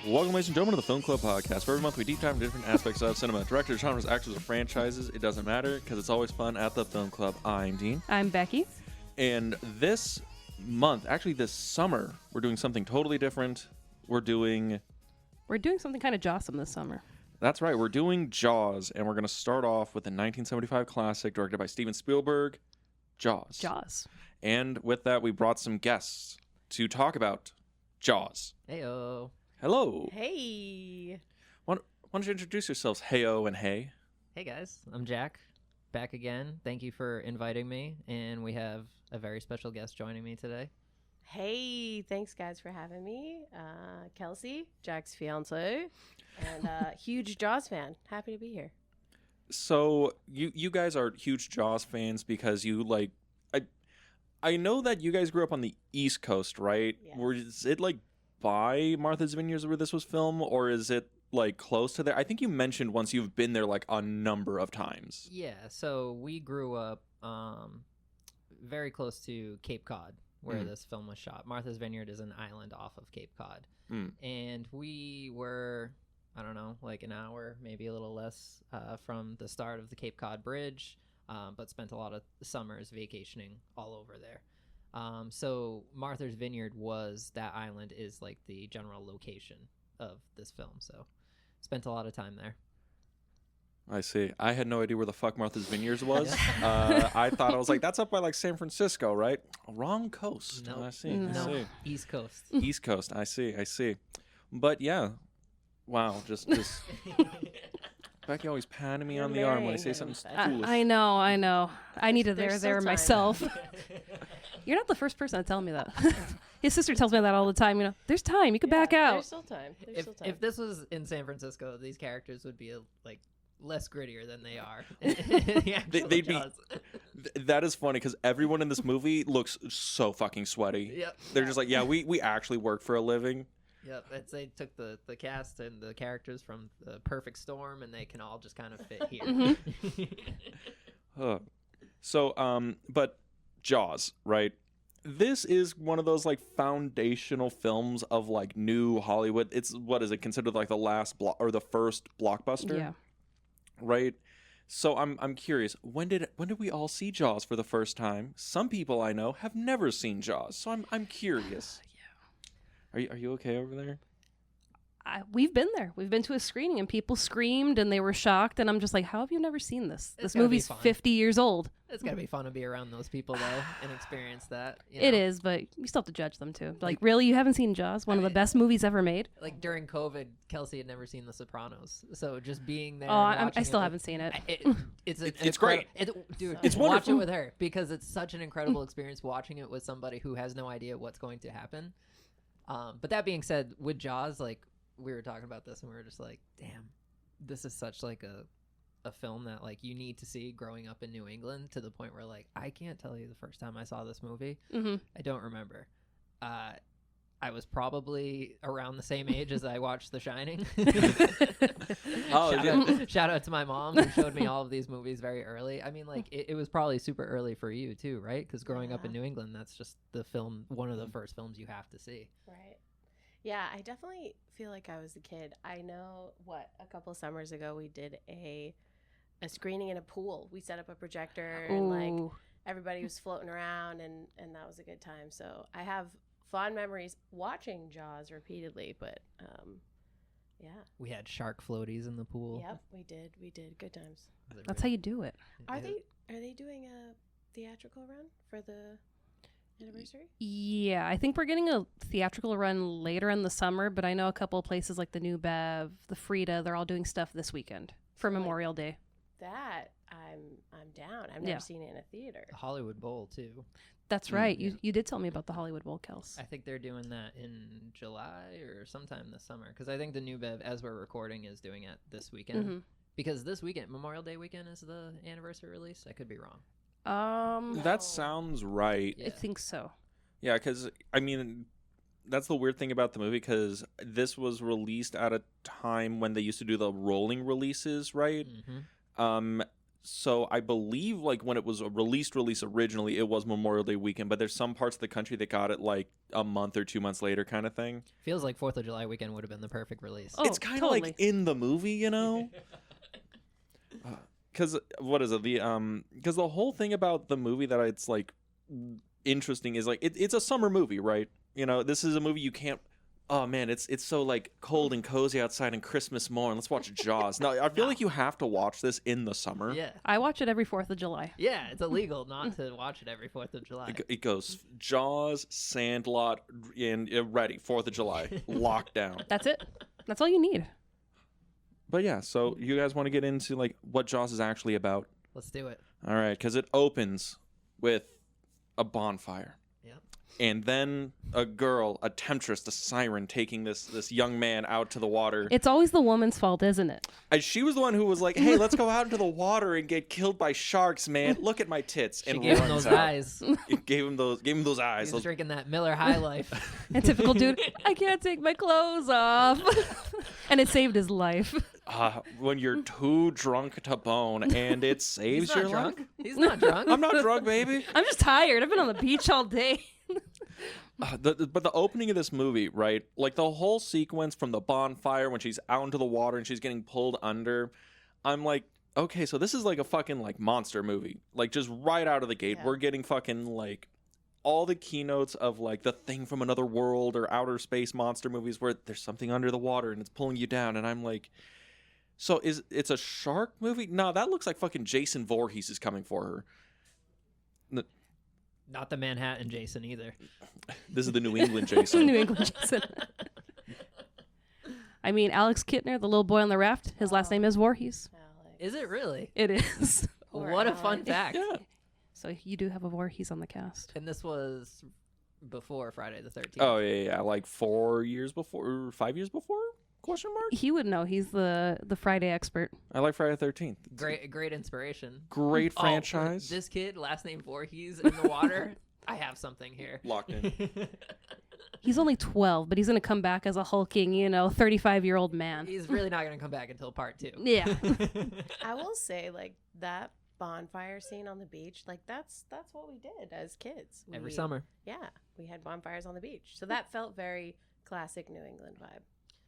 Welcome, ladies and gentlemen, to the Film Club Podcast, where every month we deep dive into different aspects of cinema. Directors, genres, actors, or franchises. It doesn't matter, because it's always fun at the Film Club. I'm Dean. I'm Becky. And this month, actually this summer, we're doing something totally different. We're doing something kind of Jawsome this summer. That's right. We're doing Jaws, and we're going to start off with the 1975 classic directed by Steven Spielberg, Jaws. Jaws. And with that, we brought some guests to talk about Jaws. Heyo. Hello. Hey. Why don't you introduce yourselves, heyo and hey? Hey guys, I'm Jack, back again. Thank you for inviting me, and we have a very special guest joining me today. Hey, thanks guys for having me. Kelsie, Jack's fiance, and huge Jaws fan. Happy to be here. So you guys are huge Jaws fans because you like. I know that you guys grew up on the East Coast, right? Yes. Was it like by Martha's Vineyard where this was filmed, or is it like close to there? I think you mentioned once you've been there like a number of times. Yeah, so we grew up very close to Cape Cod, where this film was shot. Martha's Vineyard is an island off of Cape Cod. And we were, I don't know, like an hour, maybe a little less from the start of the Cape Cod Bridge, but spent a lot of summers vacationing all over there. So Martha's Vineyard that island is like the general location of this film. So spent a lot of time there. I see. I had no idea where the fuck Martha's Vineyard was. I thought, I was like, that's up by like San Francisco, right? Wrong coast. Nope. I see. No, I see. East Coast. East Coast. I see. But yeah. Wow. Just Becky always patting me You're on the arm when I marrying say him. something I foolish. I know. I need to There's there still time. myself. You're not the first person to tell me that. His sister tells me that all the time. You know, there's time. You could back There's out. still time. If this was in San Francisco, these characters would be like less grittier than they are. They'd be. That is funny because everyone in this movie looks so fucking sweaty. Yep. They're just like, yeah, we actually work for a living. Yep. They took the cast and the characters from the Perfect Storm, and they can all just kind of fit here. So, but Jaws, right? This is one of those like foundational films of like new Hollywood. It's what is it considered like the last or the first blockbuster? Yeah. Right. So I'm curious. When did we all see Jaws for the first time? Some people I know have never seen Jaws, so I'm curious. Are you okay over there? We've been there. We've been to a screening, and people screamed, and they were shocked. And I'm just like, how have you never seen this? This gotta be movie's fun. 50 years old. It's gotta be fun to be around those people though and experience that. You It know? is, but you still have to judge them too. Like, really, you haven't seen Jaws? One of the best movies ever made? Like during COVID, Kelsie had never seen The Sopranos, so just being there. Oh, I still haven't seen it. It's great. Dude. It's watch wonderful. it with her because it's such an incredible experience watching it with somebody who has no idea what's going to happen. But that being said, with Jaws, like we were talking about this, and we were just like, damn, this is such like a film that like you need to see growing up in New England, to the point where like I can't tell you the first time I saw this movie. I don't remember. I was probably around the same age as I watched The Shining. Shout out to my mom who showed me all of these movies very early. I mean, like it was probably super early for you too, right? Because growing up in New England, that's just one of the first films you have to see. Right. Yeah, I definitely feel like I was a kid. I know a couple summers ago we did a screening in a pool. We set up a projector and like everybody was floating around and that was a good time. So I have fond memories watching Jaws repeatedly, but yeah. We had shark floaties in the pool. Yep, we did. Good times. That's how you do it. Are they doing a theatrical run for the anniversary? Yeah, I think we're getting a theatrical run later in the summer, but I know a couple of places like the New Bev, the Frida, they're all doing stuff this weekend for Memorial Day. That I'm down. I've never seen it in a theater. The Hollywood Bowl too. That's right. You did tell me about the Hollywood Bowl, Kels. I think they're doing that in July or sometime this summer, because I think the New Bev, as we're recording, is doing it this weekend. Because this weekend, Memorial Day weekend, is the anniversary release. I could be wrong. That sounds right. I think so. Yeah, because I mean, that's the weird thing about the movie, because this was released at a time when they used to do the rolling releases, right? So I believe like when it was a release originally, it was Memorial Day weekend, but there's some parts of the country that got it like a month or 2 months later kind of thing. Feels like 4th of July weekend would have been the perfect release. Oh, It's kind of totally. like in the movie, you know? Because what is it? Because the whole thing about the movie that it's like interesting is like it's a summer movie, right? You know, this is a movie you can't. Oh man, it's so like cold and cozy outside and Christmas morn. Let's watch Jaws. No, I feel like you have to watch this in the summer. Yeah. I watch it every 4th of July. Yeah, it's illegal not to watch it every 4th of July. It goes Jaws, Sandlot, and ready 4th of July, lockdown. That's it. That's all you need. But yeah, so you guys want to get into like what Jaws is actually about? Let's do it. All right, because it opens with a bonfire. Yep. And then a girl, a temptress, the siren, taking this young man out to the water. It's always the woman's fault, isn't it? And she was the one who was like, "Hey, let's go out into the water and get killed by sharks, man. Look at my tits." She And gave him runs those out. eyes. It gave him those eyes. He's Those, drinking that Miller High Life. A typical dude. I can't take my clothes off. And it saved his life. when you're too drunk to bone, and it saves He's your not drunk. life. He's not drunk. I'm not drunk, baby. I'm just tired. I've been on the beach all day. But the opening of this movie, right? Like the whole sequence from the bonfire when she's out into the water and she's getting pulled under. I'm like, okay, so this is like a fucking like monster movie. Like just right out of the gate, Yeah. we're getting fucking like all the keynotes of like the Thing from Another World or outer space monster movies where there's something under the water and it's pulling you down. And I'm like, so it's a shark movie? No, that looks like fucking Jason Voorhees is coming for her. Not the Manhattan Jason either. This is the New England Jason. New England Jason. I mean, Alex Kittner, the little boy on the raft, his last name is Voorhees. Alex. Is it really? It is. Poor What a fun Alex. fact. Yeah. So you do have a Voorhees on the cast. And this was before Friday the 13th. Oh yeah, like 4 years before, or 5 years before? Question mark. He would know. He's the Friday expert. I like Friday the 13th. Great inspiration. Great Oh, franchise. this kid, last name Voorhees, in the water. I have something here. Locked in. He's only 12, but he's going to come back as a hulking, 35-year-old man. He's really not going to come back until part 2. Yeah. I will say, like, that bonfire scene on the beach, like, that's what we did as kids. Every We- summer. Yeah, we had bonfires on the beach. So that felt very classic New England vibe.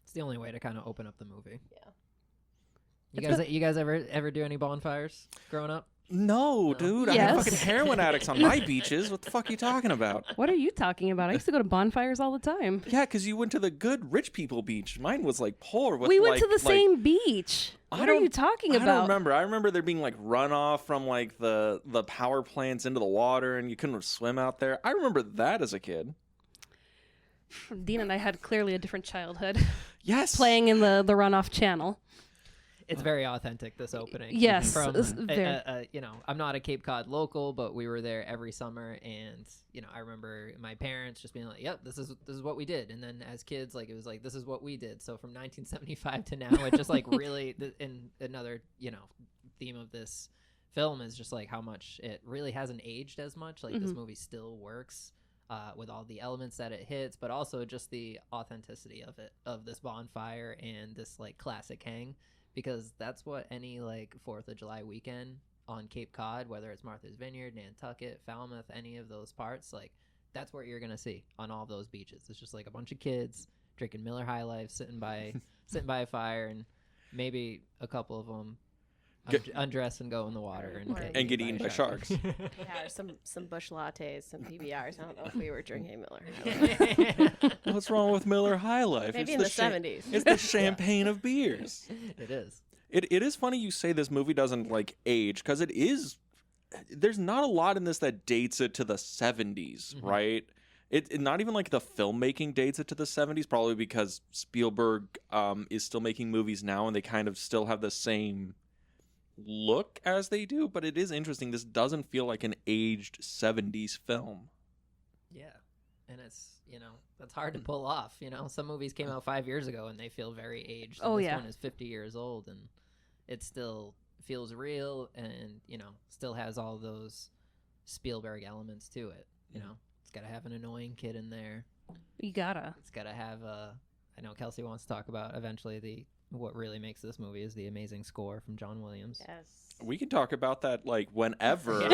It's the only way to kind of open up the movie. Yeah. You guys ever do any bonfires growing up? No, No. dude. I Yes. had fucking heroin addicts on my beaches. What the fuck are you talking about? What are you talking about? I used to go to bonfires all the time. Yeah, because you went to the good rich people beach. Mine was like poor. With, We went like, to the like- same beach. I What are don't- you talking I about? don't remember. I remember there being like runoff from like the power plants into the water, and you couldn't swim out there. I remember that as a kid. Dean and I had clearly a different childhood. Yes. Playing in the runoff channel. It's very authentic, this opening. Yes, From, it's very- I'm not a Cape Cod local, but we were there every summer, and I remember my parents just being like, "Yep, this is what we did." And then as kids, like it was like, "This is what we did." So from 1975 to now, it just like really, and another theme of this film is just like how much it really hasn't aged as much. Like this movie still works. With all the elements that it hits, but also just the authenticity of this bonfire and this like classic hang, because that's what any like 4th of July weekend on Cape Cod, whether it's Martha's Vineyard, Nantucket, Falmouth, any of those parts, like that's what you're gonna see on all those beaches. It's just like a bunch of kids drinking Miller High Life, sitting by a fire, and maybe a couple of them undress and go in the water And get eaten by sharks. Yeah, or some bush lattes, some PBRs. I don't know if we were drinking Miller. What's wrong with Miller High Life? Maybe It's in the 70s. It's the champagne of beers. It is. It is funny you say this movie doesn't like age, because it is. There's not a lot in this that dates it to the 70s, right? It not even like the filmmaking dates it to the 70s, probably because Spielberg is still making movies now, and they kind of still have the same look as they do. But it is interesting. This doesn't feel like an aged 70s film. Yeah. And it's, that's hard to pull off. Some movies came out 5 years ago and they feel very aged. Oh, and this yeah. one is 50 years old and it still feels real and, still has all those Spielberg elements to it. It's got to have an annoying kid in there. You gotta. It's got to have I know Kelsie wants to talk about eventually the what really makes this movie is the amazing score from John Williams. Yes. We can talk about that like whenever.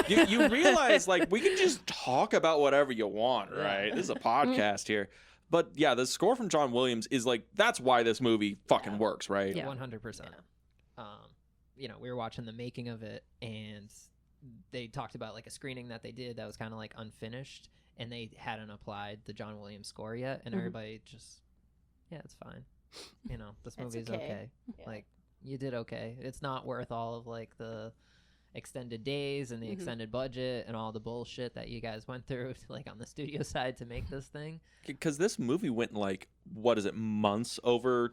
Yeah. you realize like we can just talk about whatever you want, right? Yeah. This is a podcast here. But yeah, the score from John Williams is like, that's why this movie fucking works, right? Yeah. 100%. You know, we were watching the making of it, and they talked about like a screening that they did that was kind of like unfinished, and they hadn't applied the John Williams score yet, and everybody just, yeah, it's fine. You know, this movie's okay. Yeah. Like, you did okay. It's not worth all of like the extended days and the extended budget and all the bullshit that you guys went through like on the studio side to make this thing. Because this movie went like, what is it, months over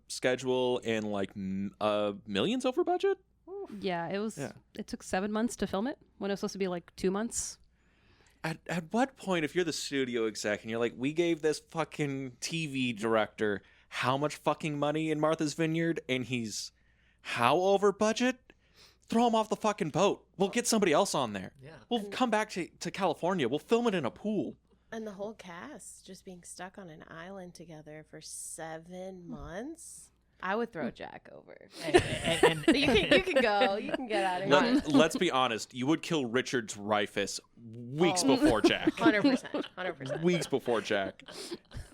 schedule and like millions over budget? Yeah, it was. Yeah. It took 7 months to film it when it was supposed to be like 2 months. At what point, if you're the studio exec and you're like, we gave this fucking TV director how much fucking money in Martha's Vineyard and he's how over budget? Throw him off the fucking boat. We'll get somebody else on there. Yeah. We'll come back to California. We'll film it in a pool. And the whole cast just being stuck on an island together for 7 months. I would throw Jack over. And you can go. You can get out of here. Let's be honest. You would kill Richard Dreyfuss weeks before Jack. 100%. Weeks before Jack.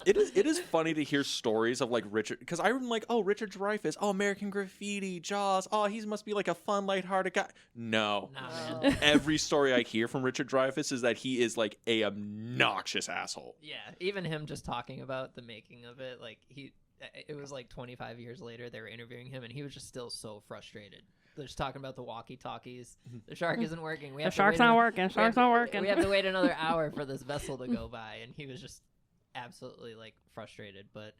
It is funny to hear stories of like Richard, because I'm like, oh, Richard Dreyfuss, oh, American Graffiti, Jaws, oh, he must be like a fun, lighthearted guy. No. Nah, man. Every story I hear from Richard Dreyfuss is that he is like a obnoxious asshole. Yeah, even him just talking about the making of it, like it was like 25 years later they were interviewing him and he was just still so frustrated. They're just talking about the walkie-talkies. The shark isn't working. The shark's not working. Shark's not working. We have to wait another hour for this vessel to go by, and he was just absolutely like frustrated. But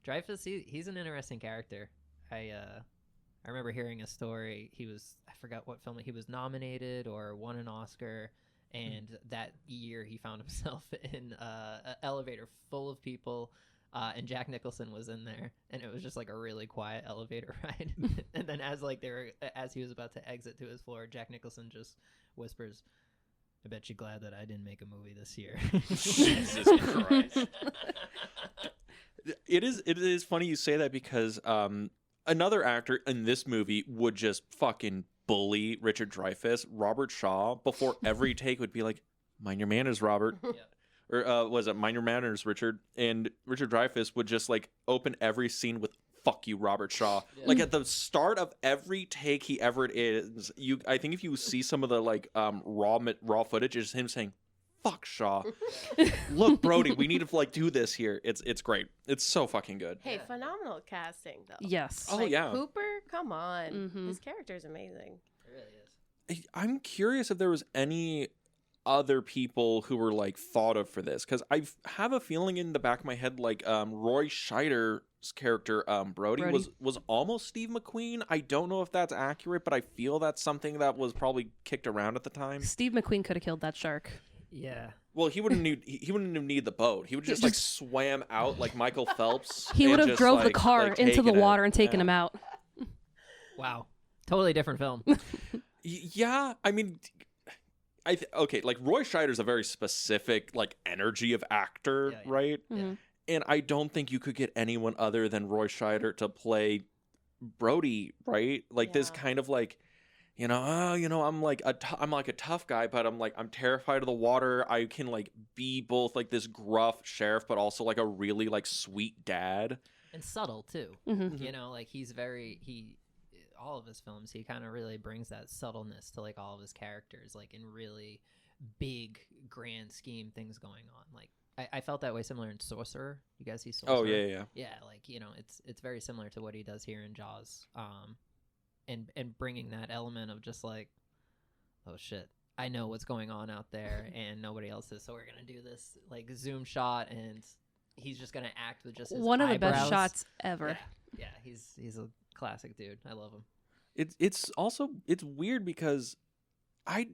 Dreyfuss, he's an interesting character. I remember hearing a story. I forgot what film he was nominated or won an Oscar, and that year he found himself in an elevator full of people. And Jack Nicholson was in there, and it was just like a really quiet elevator ride. And then as he was about to exit to his floor, Jack Nicholson just whispers, "I bet you're glad that I didn't make a movie this year." Jesus Christ. It is funny you say that because another actor in this movie would just fucking bully Richard Dreyfuss. Robert Shaw, before every take, would be like, "Mind your manners, Robert." Yeah. Or was it "Mind your manners, Richard"? And Richard Dreyfuss would just like open every scene with "Fuck you, Robert Shaw." Yeah. Like at the start of every take he ever is, I think if you see some of the like raw footage, it's him saying, "Fuck Shaw." Look, Brody, we need to like do this here. It's great. It's so fucking good. Hey, phenomenal casting though. Yes. Oh, yeah. Hooper, come on. Mhm. His character is amazing. It really is. I'm curious if there was any other people who were like thought of for this, because I have a feeling in the back of my head like Roy Scheider's character Brody was almost Steve McQueen. I don't know if that's accurate, but I feel that's something that was probably kicked around at the time. Steve McQueen could have killed that shark. Yeah. Well, he wouldn't need the boat. He would just like swam out like Michael Phelps. He would have drove the car into the water and taken him out. Wow. Totally different film. Yeah, I mean, okay, like Roy Scheider's a very specific like energy of actor, Yeah. right? Mhm. And I don't think you could get anyone other than Roy Scheider to play Brody, right? Like this Yeah. kind of like, I'm like a tough guy, but I'm terrified of the water. I can like be both like this gruff sheriff, but also like a really like sweet dad. And subtle too. Mhm. You know, like all of his films, he kind of really brings that subtleness to like all of his characters, like in really big grand scheme things going on. Like I felt that way similar in Sorcerer. You guys see Sorcerer? Oh yeah. Yeah, like it's very similar to what he does here in Jaws, and bringing that element of just like, oh shit, I know what's going on out there and nobody else is, so we're gonna do this like zoom shot, and he's just gonna act with just his One of the best eyebrows. shots ever. Yeah, he's a classic dude. I love him. It's also weird because I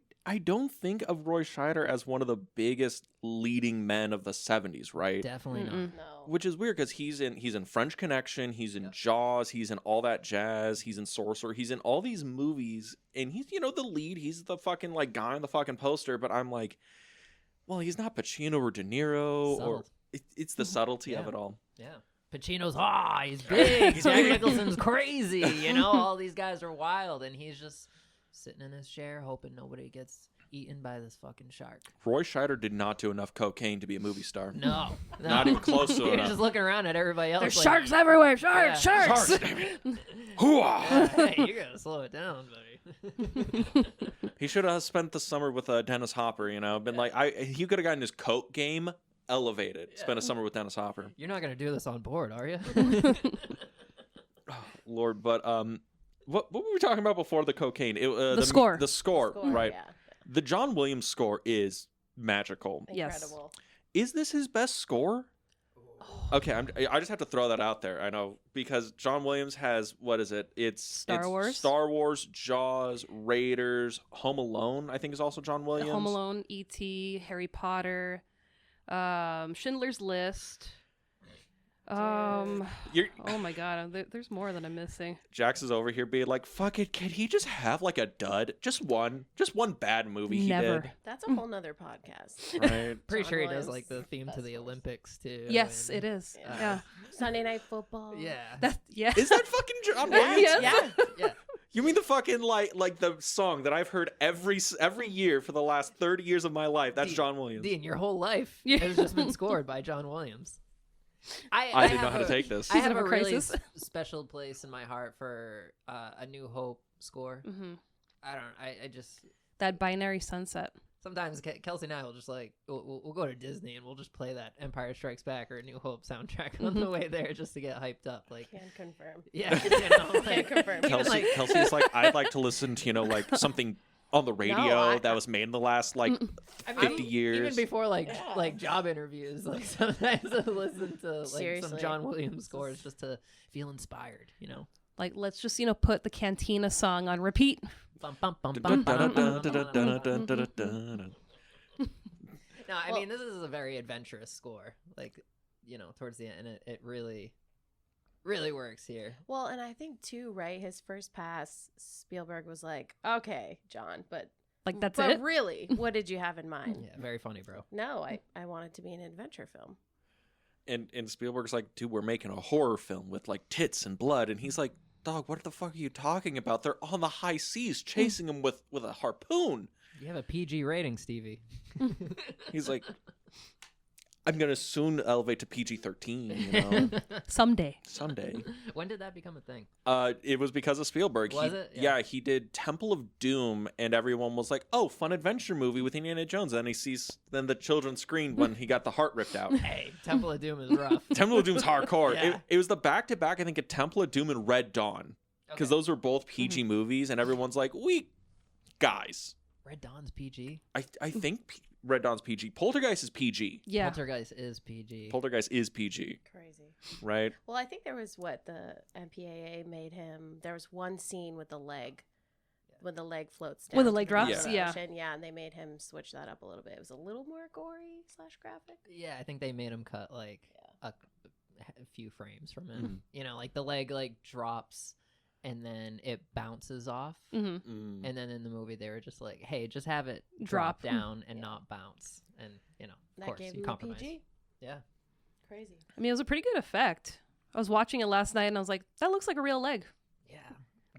don't think of Roy Scheider as one of the biggest leading men of the 70s, right? Definitely not. Mm-mm. No. Which is weird because he's in French Connection, he's in Yep. Jaws, he's in All That Jazz, he's in Sorcerer, he's in all these movies, and he's the lead, he's the fucking like guy on the fucking poster, but I'm like, well, he's not Pacino or De Niro, or Subtle. it's the subtlety of Yeah. it all. Yeah. Pacino's he's big. Jack Nicholson's crazy. You know, all these guys are wild, and he's just sitting in his chair hoping nobody gets eaten by this fucking shark. Roy Scheider did not do enough cocaine to be a movie star. No. Not even close to He was enough. just looking around at everybody else. There's like, sharks everywhere. Sharks, Yeah. sharks. Sharks, damn it. Hoo-ah! Hey, you gotta slow it down, buddy. He should have spent the summer with Dennis Hopper, you know. Been like, he could have gotten his coke game elevated. Spent a summer with Dennis Hopper. You're not gonna do this on board, are you? Lord, but what were we talking about before the cocaine? The score. The score, right? Yeah. The John Williams score is magical. Yes. Incredible. Is this his best score? Okay, I just have to throw that out there. I know because John Williams has what is it? It's Star Wars? Star Wars, Jaws, Raiders, Home Alone. I think is also John Williams. Home Alone, E.T., Harry Potter, Schindler's List. You're- Oh my God, there's more that I'm missing. Jax is over here being like, "Fuck it, can he just have like a dud? Just one bad movie Never. he did." That's a whole nother podcast. Right? Pretty John sure he Williams, does like the theme to the best Olympics too. Yes, and- it is. Yeah. Yeah. Sunday Night Football. Yeah. Yeah. Is that fucking John Yeah, Williams? yes. Yeah. Yeah. You mean the fucking like the song that I've heard every year for the last 30 years of my life? That's John Williams. Dean, your whole life Yeah. has just been scored by John Williams. I didn't know have how to a- take this. I have Season a of a really Crisis. special place in my heart for A New Hope score. Hmm. I just That binary sunset. sometimes Kelsey and I will just like we'll go to Disney and we'll just play that Empire Strikes Back or A New Hope soundtrack on the way there just to get hyped up. Like, Can confirm. yeah, you know, Can like, confirm. even Kelsey, like- Kelsey's like, I'd like to listen to like something on the radio that was made in the last like I 50 years. Even before Yeah. like job interviews, like sometimes I listen to like some Seriously. John Williams scores just to feel inspired, you know. Like, let's just, put the Cantina song on repeat. Bum, bum, bum, bum, bum, bum, bum, bum, bum. Dun-dun-dun-dun-dun-dun-dun-dun. No, I Well- mean this is a very adventurous score. Like, towards the end, it really works here. Well, and I think too, right? His first pass, Spielberg was like, "Okay, John, but Like, that's but it. really, what did you have in mind?" Yeah, very funny, bro. No, I want it to be an adventure film. And Spielberg's like, dude, we're making a horror film with like tits and blood, and he's like, dog, what the fuck are you talking about? They're on the high seas chasing him with a harpoon. You have a PG rating, Stevie. He's like, I'm gonna soon elevate to PG-13, Someday. someday. When did that become a thing? It was because of Spielberg. Was it? Yeah. Yeah, he did Temple of Doom, and everyone was like, "Oh, fun adventure movie with Indiana Jones." And then the children screamed when he got the heart ripped out. Hey, Temple of Doom is rough. Temple of Doom's hardcore. Yeah. It was the back-to-back, I think, of Temple of Doom and Red Dawn, because Okay. those were both PG movies, and everyone's like, guys, Red Dawn's PG. I think Red Dawn's PG. Poltergeist is PG. Yeah. Poltergeist is PG. Poltergeist is PG, Crazy. right? Well, I think there was the MPAA made him. There was one scene with the leg, when the leg floats down. When the to leg bottom drops? of the Yeah. ocean. Yeah, and they made him switch that up a little bit. It was a little more gory / graphic. Yeah, I think they made him cut like a few frames from it. Mhm. Like the leg like drops and then it bounces off. Hmm. Mm. And then in the movie they were just like, "Hey, just have it Drop. drop down and Yeah. not bounce." And of That course, gave you him compromise. a PG. Yeah. Crazy. I mean, it was a pretty good effect. I was watching it last night and I was like, that looks like a real leg. Yeah.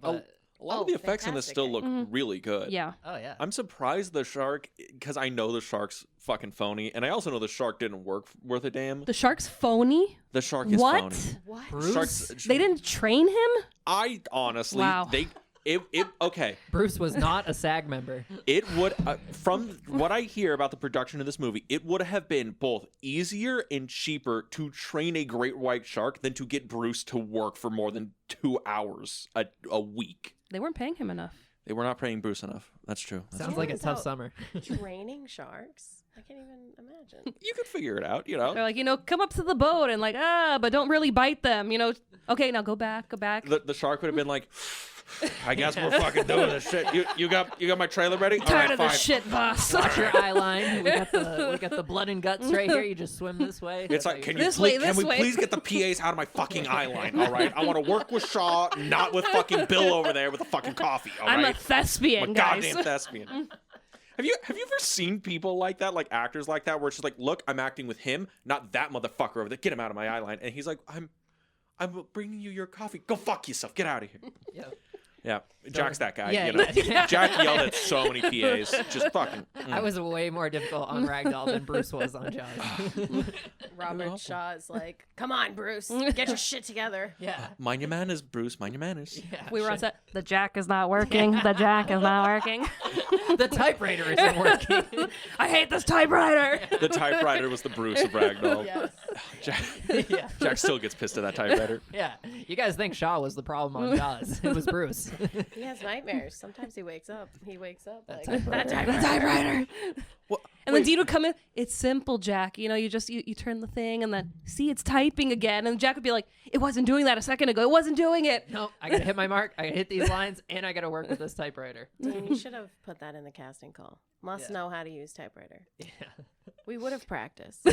Oh, But a lot Oh, of the effects in this fantastic. still look Mhm. really good. Yeah. oh yeah. I'm surprised the shark, because I know the shark's fucking phony, and I also know the shark didn't work worth a damn. The shark's phony? The shark is What? phony. What? Bruce? Sharks, They didn't train him? I honestly, Wow. okay. Bruce was not a SAG member. It would, from what I hear about the production of this movie, it would have been both easier and cheaper to train a great white shark than to get Bruce to work for more than 2 hours a week. They weren't paying him enough. They were not paying Bruce enough. That's true. That's Sounds true. like a tough So- summer. Training sharks? I can't even imagine. You could figure it out, They're like, come up to the boat and like, but don't really bite them. Okay, now go back. The shark would have been like, I guess we're fucking doing this shit. You got my trailer ready? All Tired right, of fine. this shit, boss. Watch your eye line. We got the blood and guts right here. You just swim this way. It's That's like, how can you you This way, please, can this we way. please get the PAs out of my fucking eye line? All right, I want to work with Shaw, not with fucking Bill over there with the fucking coffee. All I'm right, a thespian, I'm a guys. goddamn thespian. Have you ever seen people like that, like actors like that, where it's just like, look, I'm acting with him, not that motherfucker over there. Get him out of my eye line. And he's like, I'm bringing you your coffee. Go fuck yourself. Get out of here. Yeah. Yeah, Jack's that guy. Yeah, you know? yeah. Jack yelled at so many PAs. Just fucking. I was way more difficult on Ragdoll than Bruce was on Jaws. Robert Shaw is like, come on, Bruce, get your shit together. Yeah. Mind your manners, Bruce. Mind your manners. Yeah. We were on set. The jack is not working. The jack is not working. The typewriter isn't working. I hate this typewriter. The typewriter was the Bruce of Ragdoll. Yes. Jack still gets pissed at that typewriter. Yeah. You guys think Shaw was the problem on Jaws. It was Bruce. He has nightmares. Sometimes he wakes up. Like, typewriter. The typewriter. Well, And then Dean would come in. It's simple, Jack. You know, you turn the thing and then see it's typing again. And Jack would be like, it wasn't doing that a second ago. It wasn't doing it. No, I gotta hit my mark. I gotta hit these lines, and I gotta work with this typewriter. Dean, you should have put that in the casting call. Must Yeah. know how to use typewriter. Yeah. We would have practiced.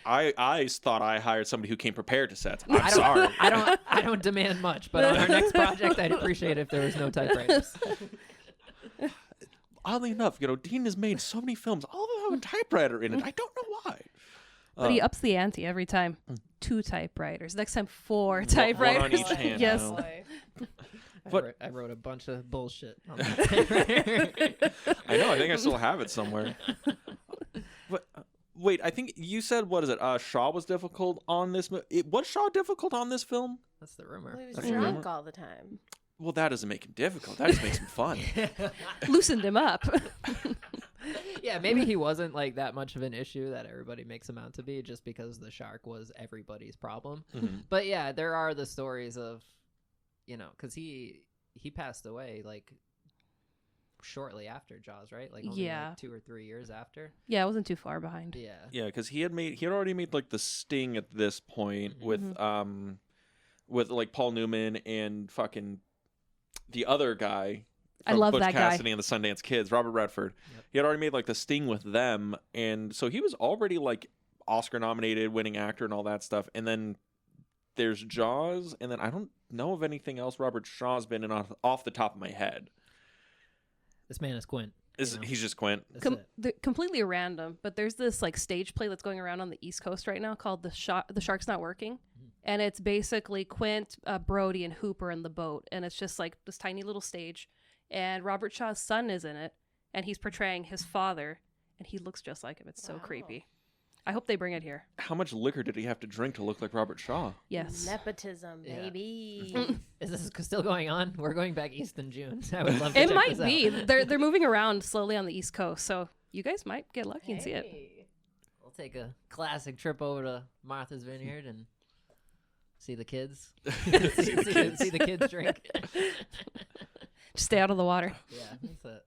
I thought I hired somebody who came prepared to sets. I'm sorry. I don't demand much, but on our next project, I'd appreciate it if there was no typewriters. Oddly enough, Dean has made so many films, all of them have a typewriter in it. I don't know why. But he ups the ante every time. 2 typewriters. Next time 4 One typewriters. on each hand. Yes. now. Boy. I wrote a bunch of bullshit on that typewriter. I know. I think I still have it somewhere. But wait, I think you said, what is it? Shaw was difficult on this. Was Shaw difficult on this film? That's the rumor. Well, he was That's drunk right. all the time. Well, that doesn't make him difficult. That just makes him fun. Loosened him up. Yeah, maybe he wasn't like that much of an issue that everybody makes him out to be, just because the shark was everybody's problem. Mhm. But yeah, there are the stories of, because he passed away like shortly after Jaws, right? Like only Yeah. like 2 or 3 years after. Yeah, I wasn't too far behind. Yeah. Yeah, because he had already made like The Sting at this point with like Paul Newman and fucking the other guy. I from love Butch that guy. Cassidy and the Sundance Kids, Robert Redford. Yep. He had already made like The Sting with them, and so he was already like Oscar nominated, winning actor, and all that stuff. And then there's Jaws, and then I don't know of anything else Robert Shaw's been in off the top of my head. This man is Quint. He's just Quint. That's it. They're completely random, but there's this like stage play that's going around on the East Coast right now called The Shark's Not Working. And it's basically Quint, Brody, and Hooper in the boat. And it's just like this tiny little stage. And Robert Shaw's son is in it. And he's portraying his father. And he looks just like him. It's so Wow. creepy. I hope they bring it here. How much liquor did he have to drink to look like Robert Shaw? Yes. Nepotism, Yeah. baby. Is this still going on? We're going back east in June. I would love to It check might this be. out. They're moving around slowly on the East Coast. So you guys might get lucky and see it. Hey. We'll take a classic trip over to Martha's Vineyard and see the kids. see the kids drink. Just stay out of the water. Yeah, that's it.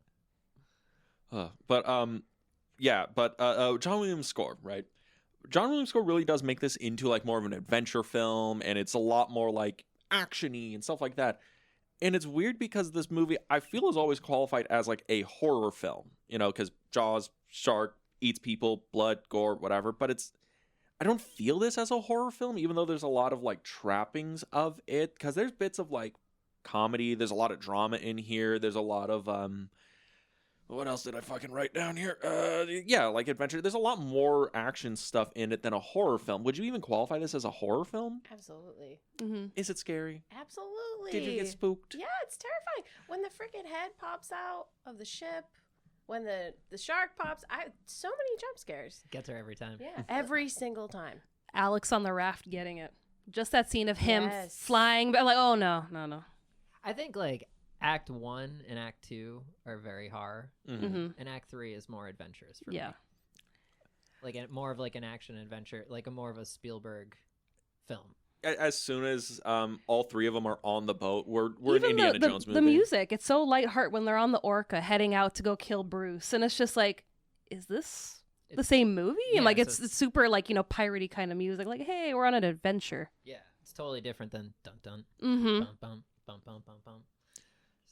John Williams' score, right? John Williams' score really does make this into like more of an adventure film, and it's a lot more like action-y and stuff like that. And it's weird because this movie, I feel, is always qualified as like a horror film, because Jaws, shark, eats people, blood, gore, whatever. But I don't feel this as a horror film, even though there's a lot of like trappings of it, because there's bits of like comedy, there's a lot of drama in here, there's a lot of what else did I fucking write down here? Like adventure. There's a lot more action stuff in it than a horror film. Would you even qualify this as a horror film? Absolutely. Mm-hmm. Is it scary? Absolutely. Did you get spooked? Yeah, it's terrifying. When the freaking head pops out of the ship, when the shark pops, so many jump scares. Gets her every time. Yeah, every single time. Alex on the raft getting it. Just that scene of him Yes. flying, but like, oh no. I think like Act 1 and Act 2 are very horror, Mm-hmm. and Act 3 is more adventurous for Yeah. me. Like more of like an action adventure, like more of a Spielberg film. As soon as all three of them are on the boat, we're in Even Indiana the, Jones movie. the music, it's so lighthearted when they're on the Orca heading out to go kill Bruce, and it's just like, is this the It's- same movie? yeah, And like so it's super like piratey kind of music. Like, hey, we're on an adventure. Yeah, it's totally different than dun dun Mm-hmm. bum bum bum bum bum bum.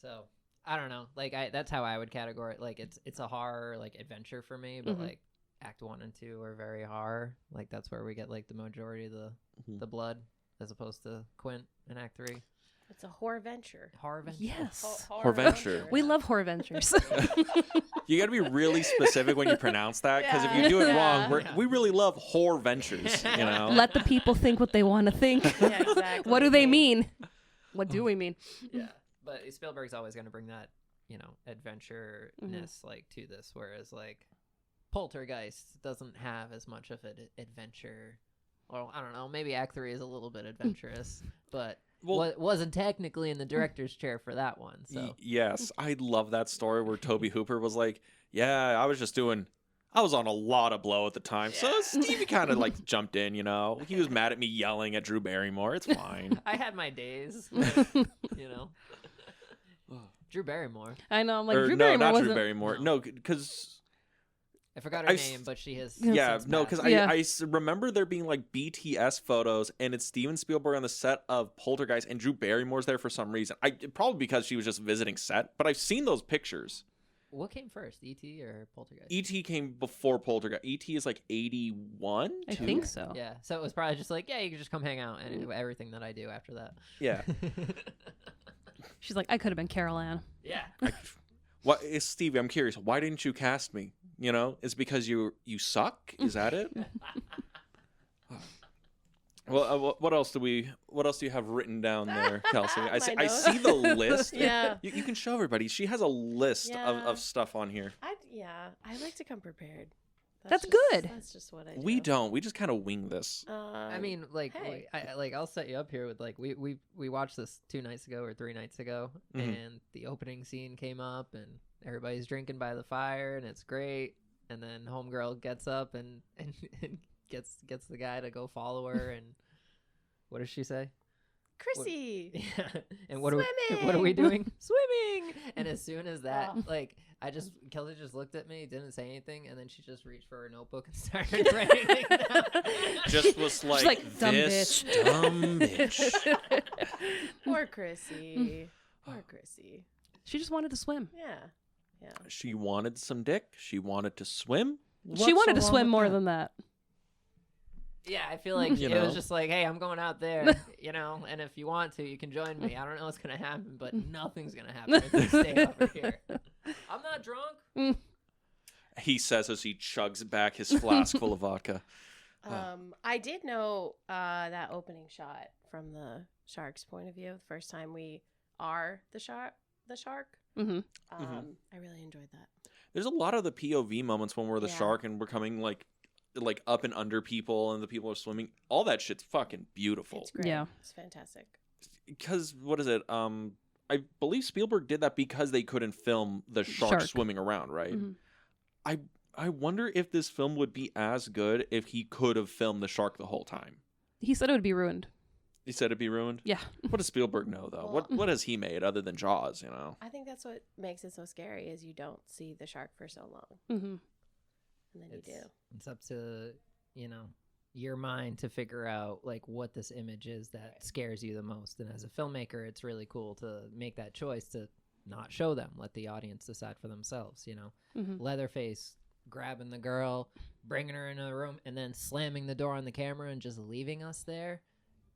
So I don't know. Like that's how I would categorize. Like it's a horror like adventure for me, but Mhm. like Act 1 and 2 are very horror. Like that's where we get like the majority of the blood, as opposed to Quint in Act 3. It's a horror venture. Horror venture. Yes. Horror venture. We love horror ventures. You got to be really specific when you pronounce that, because if you do it wrong, we really love horror ventures. You know. Let the people think what they want to think. Yeah, exactly. What do they mean? What do we mean? Yeah, but Spielberg's always going to bring that, adventure-ness like to this, whereas like Poltergeist doesn't have as much of an adventure. Well, I don't know. Maybe Act 3 is a little bit adventurous, but wasn't technically in the director's chair for that one. So yes, I love that story where Toby Hooper was like, "Yeah, I was on a lot of blow at the time, so Stevie kind of like jumped in. He was mad at me yelling at Drew Barrymore. It's fine. I had my days, Drew Barrymore. I know. I'm like, Or, Drew no, Barrymore not wasn't. Drew Barrymore. No, because." I forgot her name, but she has. Yeah, since no, passed. because I remember there being like BTS photos, and it's Steven Spielberg on the set of Poltergeist, and Drew Barrymore's there for some reason. Probably because she was just visiting set, but I've seen those pictures. What came first, E.T. or Poltergeist? E.T. came before Poltergeist. E.T. is like 81. I think so. Yeah, so it was probably just like, you can just come hang out and do everything that I do after that. Yeah. She's like, I could have been Carol Ann. Yeah. Stevie, I'm curious. Why didn't you cast me? Is it because you suck? Is that it? Well, what else do you have written down there, Kelsey? I see the list. Yeah. You can show everybody. She has a list of stuff on here. I like to come prepared. That's just, good. That's just what I do. We don't. We just kind of wing this. I mean, like, hey. I'll set you up here with like we watched this 2 nights ago or 3 nights ago, and the opening scene came up, and everybody's drinking by the fire, and it's great. And then homegirl gets up and gets the guy to go follow her, and what does she say? Chrissy. Yeah. And what are we doing? Swimming. And as soon as that, Kelly just looked at me, didn't say anything, and then she just reached for her notebook and started writing down. Just was like dumb this bitch. dumb bitch. Poor Chrissy. Poor Chrissy. She just wanted to swim. Yeah. She wanted some dick. She wanted to swim. She wanted to swim more than that. Yeah, I feel like it was just like, hey, I'm going out there, and if you want to, you can join me. I don't know what's going to happen, but nothing's going to happen if you stay over here. I'm not drunk. He says as he chugs back his flask full of vodka. I did know that opening shot from the shark's point of view. The first time we are the shark. Mm-hmm. I really enjoyed that. There's a lot of the POV moments when we're the shark and we're coming like up and under people and the people are swimming. All that shit's fucking beautiful. It's great. Yeah. It's fantastic. Because what is it? I believe Spielberg did that because they couldn't film the shark swimming around, right? Mm-hmm. I wonder if this film would be as good if he could have filmed the shark the whole time. He said it would be ruined. He said it'd be ruined? Yeah. What does Spielberg know, though? Well, what has he made other than Jaws, I think that's what makes it so scary is you don't see the shark for so long. Mm-hmm. And then you do. It's up to, your mind to figure out, like, what this image is that scares you the most. And as a filmmaker, it's really cool to make that choice to not show them. Let the audience decide for themselves, Mm-hmm. Leatherface grabbing the girl, bringing her into the room, and then slamming the door on the camera and just leaving us there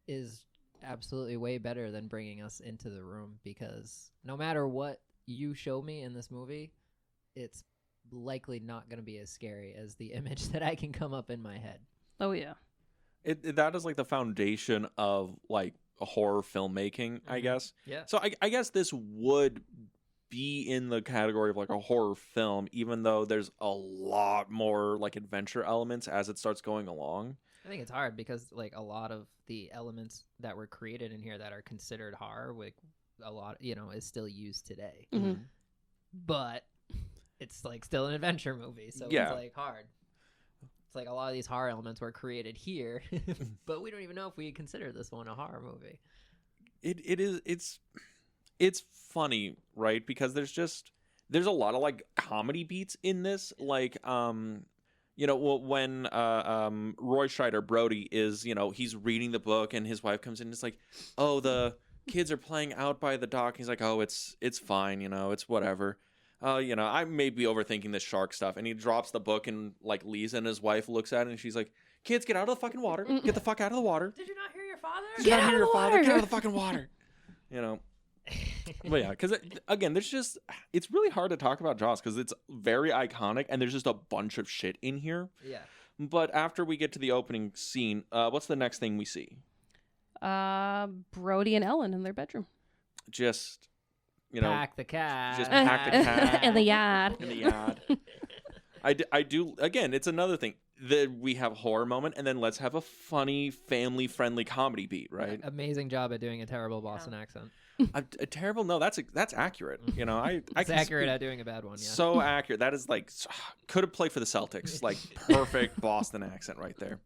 is absolutely way better than bringing us into the room, because no matter what you show me in this movie, it's likely not going to be as scary as the image that I can come up in my head. Oh yeah. That is like the foundation of like a horror filmmaking, I guess. Yeah. So I guess this would be in the category of like a horror film, even though there's a lot more like adventure elements as it starts going along. I think it's hard because like a lot of the elements that were created in here that are considered horror, like a lot, is still used today. Mm-hmm. But it's like still an adventure movie, so it's like hard. It's like a lot of these horror elements were created here, but we don't even know if we consider this one a horror movie. It's funny, right? Because there's a lot of like comedy beats in this, like when Roy Scheider, Brody, is, he's reading the book and his wife comes in and it's like, oh, the kids are playing out by the dock. He's like, oh, it's fine, it's whatever. I may be overthinking this shark stuff. And he drops the book and like leaves, and his wife looks at it and she's like, kids, get out of the fucking water. Get the fuck out of the water. Did you not hear your father? Get out of the water. Get out of the fucking water. you know. But yeah, because again, it's really hard to talk about Jaws because it's very iconic and there's just a bunch of shit in here. Yeah. But after we get to the opening scene, what's the next thing we see? Brody and Ellen in their bedroom. Just, pack the cat. Just pack the cat. In the yard. In the yard. I do, again, it's another thing. We have horror moment, and then let's have a funny, family-friendly comedy beat, right? Amazing job at doing a terrible Boston accent. A terrible? No, that's accurate. I It's can accurate speak- at doing a bad one, yeah. So accurate. That is like, could have played for the Celtics. Like, perfect Boston accent right there.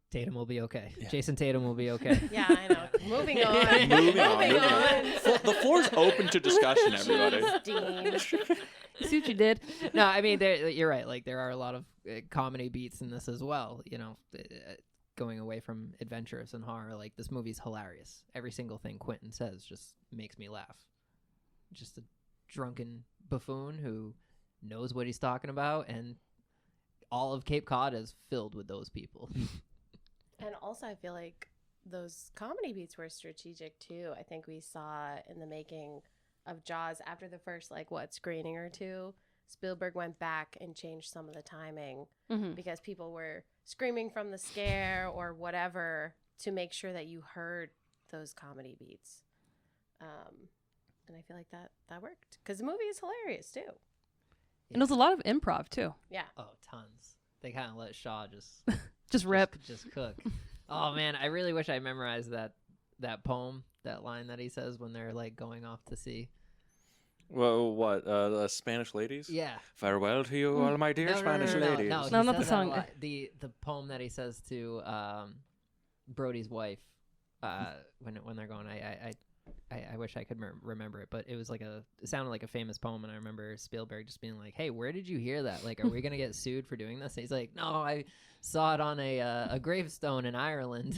Tatum will be okay. Yeah. Jason Tatum will be okay. Yeah, I know. Moving on. Moving on. on. The floor's open to discussion, everybody. Dean. See what you did. No, I mean, you're right. Like, there are a lot of comedy beats in this as well. Going away from adventurous and horror, like, this movie's hilarious. Every single thing Quentin says just makes me laugh. Just a drunken buffoon who knows what he's talking about, and all of Cape Cod is filled with those people. And also, I feel like those comedy beats were strategic too. I think we saw in the making of Jaws after the first screening or two, Spielberg went back and changed some of the timing because people were screaming from the scare or whatever to make sure that you heard those comedy beats. And I feel like that worked because the movie is hilarious too. And there's a lot of improv too. Yeah. Oh, tons. They kind of let Shaw Just rip. just cook. Oh man, I really wish I memorized that poem, that line that he says when they're like going off to sea. Well, what? Spanish ladies? Yeah. Farewell to you, all my dear Spanish ladies. No, No, he not the says that a song. lot. The poem that he says to Brody's wife when they're going. I wish I could remember it, but it was it sounded like a famous poem, and I remember Spielberg just being like, "Hey, where did you hear that? Like, are we gonna get sued for doing this?" And he's like, "No, I saw it on a gravestone in Ireland,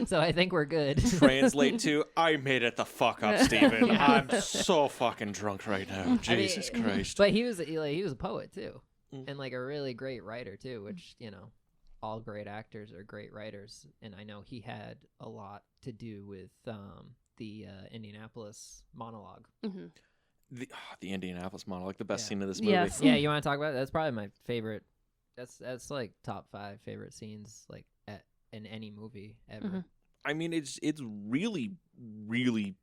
so I think we're good." Translate to, I made it the fuck up, Steven. Yeah. I'm so fucking drunk right now. Jesus Christ. But he was a poet too, and like a really great writer too, which all great actors are great writers, and I know he had a lot to do with the Indianapolis monologue. Mm-hmm. The Indianapolis monologue, the best scene of this movie. Yes. Yeah, you want to talk about it? That's probably my favorite. That's like top 5 favorite scenes in any movie ever. Mm-hmm. I mean, it's really, really,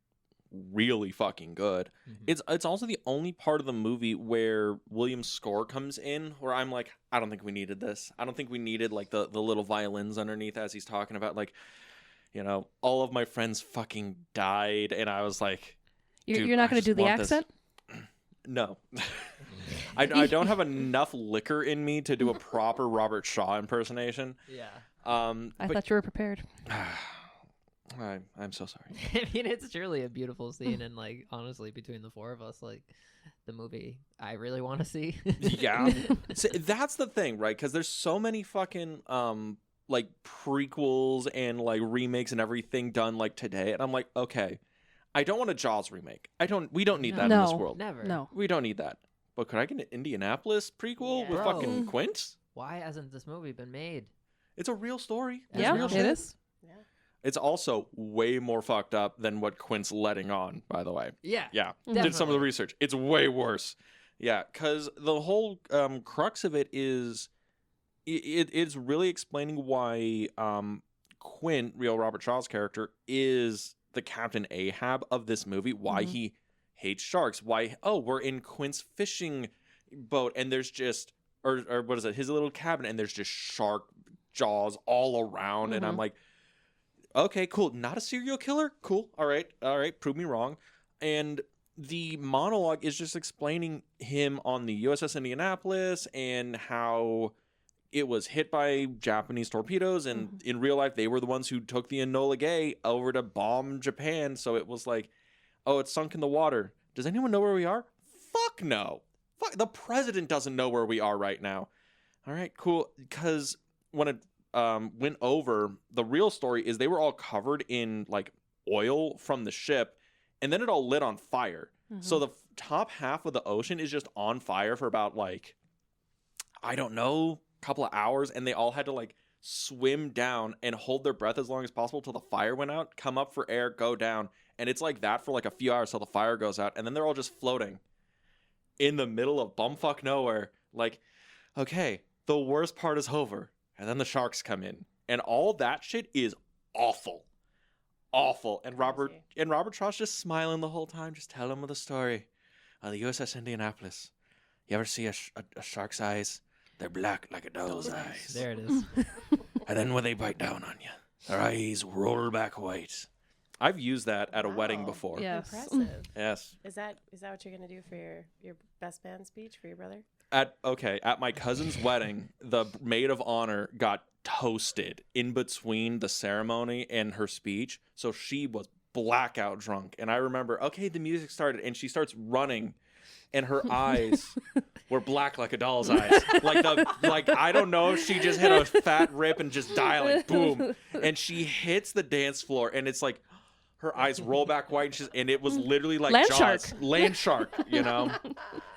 really fucking good. Mm-hmm. It's also the only part of the movie where Williams' score comes in where I'm like, I don't think we needed this. I don't think we needed like the little violins underneath as he's talking about like, all of my friends fucking died, and I was like, You're not going to do the accent? No. I don't have enough liquor in me to do a proper Robert Shaw impersonation. Yeah. I thought you were prepared. I'm so sorry. I mean, it's truly a beautiful scene, and like honestly, between the 4 of us, like the movie I really want to see. Yeah. So that's the thing, right? Because there's so many fucking like prequels and like remakes and everything done like today, and I'm like, okay, I don't want a Jaws remake. We don't need that in this world. Never. No. We don't need that. But could I get an Indianapolis prequel with Bro. fucking Quint? Why hasn't this movie been made? It's a real story. It's Yeah, real it shit. is. Yeah. It's also way more fucked up than what Quint's letting on, by the way. Yeah. Yeah. Did some of Definitely. the research. It's way worse. Yeah, because the whole crux of it is it's really explaining why Quint, real Robert Shaw's character, is the Captain Ahab of this movie, why he hates sharks, why, we're in Quint's fishing boat, and there's just, or what is it, his little cabin, and there's just shark jaws all around, and I'm like, okay, cool, not a serial killer? Cool, all right, prove me wrong. And the monologue is just explaining him on the USS Indianapolis and how it was hit by Japanese torpedoes, and in real life, they were the ones who took the Enola Gay over to bomb Japan. So it was like, oh, it's sunk in the water. Does anyone know where we are? Fuck no. Fuck, the president doesn't know where we are right now. All right, cool. Because when it went over, the real story is they were all covered in like oil from the ship, and then it all lit on fire. So the top half of the ocean is just on fire for about like, I don't know, couple of hours, and they all had to like swim down and hold their breath as long as possible till the fire went out, come up for air, go down. And it's like that for like a few hours till the fire goes out. And then they're all just floating in the middle of bumfuck nowhere. Like, okay, the worst part is over. And then the sharks come in. And all that shit is awful. Awful. And Robert Shaw's just smiling the whole time, just telling them the story. The USS Indianapolis. You ever see a shark's eyes? They're black like a doll's eyes. There it is. And then when they bite down on you, their eyes roll back white. I've used that at a wedding before. Yes. Impressive. Yes. Is that what you're gonna do for your best man speech for your brother? At my cousin's wedding, the maid of honor got toasted in between the ceremony and her speech, so she was blackout drunk. And I remember, the music started, and she starts running, and her eyes were black like a doll's eyes. Like I don't know if she just hit a fat rip and just dialing, boom, and she hits the dance floor, and it's like her eyes roll back white, and it was literally like Land Jaws. shark. Land shark, you know.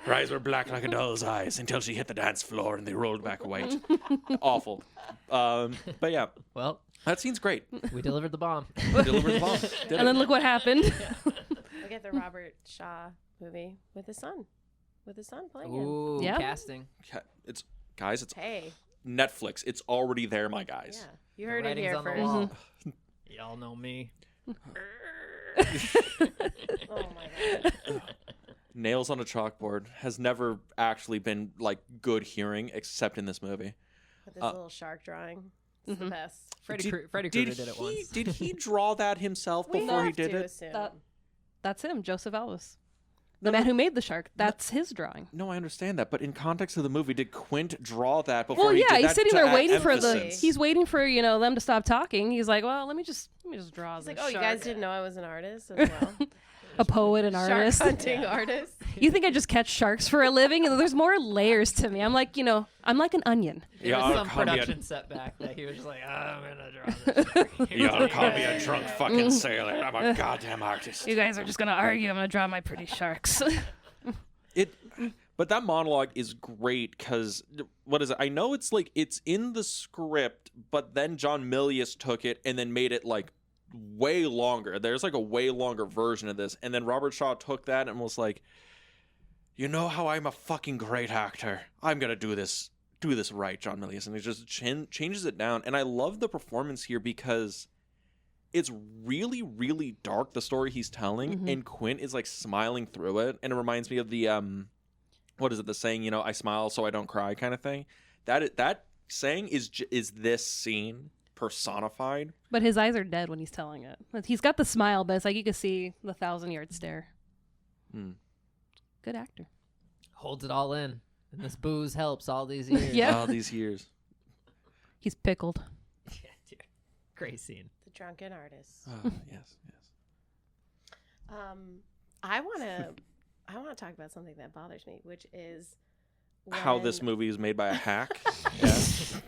Her eyes were black like a doll's eyes until she hit the dance floor and they rolled back white. Awful. But yeah, Well, that scene's great. we delivered the bomb. Delivered the bomb. Did And it. then look what happened. Look at the Robert Shaw movie with his son playing him. Ooh, Yeah. casting. It's Hey, Netflix. It's already there, my guys. yeah, you heard The it writing's here on the first. wall. Y'all know me. Oh my god. Nails on a chalkboard has never actually been like good hearing except in this movie. With this little shark drawing. It's the best. Freddy Krueger did it once. Did he draw that himself We before he have did to it? assume. That's him, Joseph Elvis. The man who made the shark. That's his drawing. No, I understand that, but in context of the movie, did Quint draw that before Well, he yeah, did he's that sitting to there add waiting for emphasis? he's waiting for, them to stop talking. He's like, well, let me just draw It's this like, oh, you shark. guys didn't know I was an artist as well. A poet, an Shark artist. hunting artist. You think I just catch sharks for a living? And there's more layers to me. I'm like, I'm like an onion. There Yeah, was I'll some call me a- production setback that he was just like, I'm gonna draw this shark. You ought to call me a drunk fucking sailor. I'm a goddamn artist. You guys are just going to argue. I'm going to draw my pretty sharks. But that monologue is great because what is it? I know it's like it's in the script, but then John Milius took it and then made it like way longer. There's like a way longer version of this, and then Robert Shaw took that and was like, "You know how I'm a fucking great actor. I'm gonna do this right, John Milius," and he just changes it down. And I love the performance here because it's really, really dark, the story he's telling, and Quint is like smiling through it, and it reminds me of the what is it? The saying, I smile so I don't cry, kind of thing. That saying is this scene personified. But his eyes are dead when he's telling it. He's got the smile, but it's like you can see the 1,000-yard stare. Good actor. Holds it all in. And this booze helps all these years. Yeah. All these years. He's pickled. Yeah, dude. Great scene. The drunken artist. Oh, yes. I want to talk about something that bothers me, which is How this movie is made by a hack. Yes.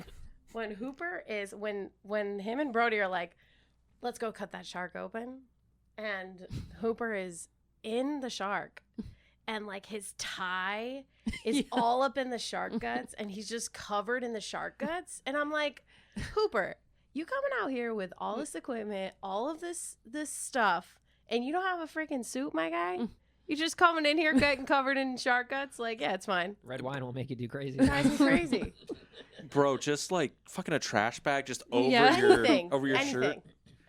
When Hooper is when him and Brody are like, let's go cut that shark open, and Hooper is in the shark, and like his tie is all up in the shark guts, and he's just covered in the shark guts, and I'm like, Hooper, you coming out here with all this equipment, all of this stuff, and you don't have a freaking suit, my guy? You just coming in here getting covered in shark guts? Like, yeah, it's fine. Red wine will make you do crazy. Drives me crazy. Bro, just like fucking a trash bag just over Anything. your shirt.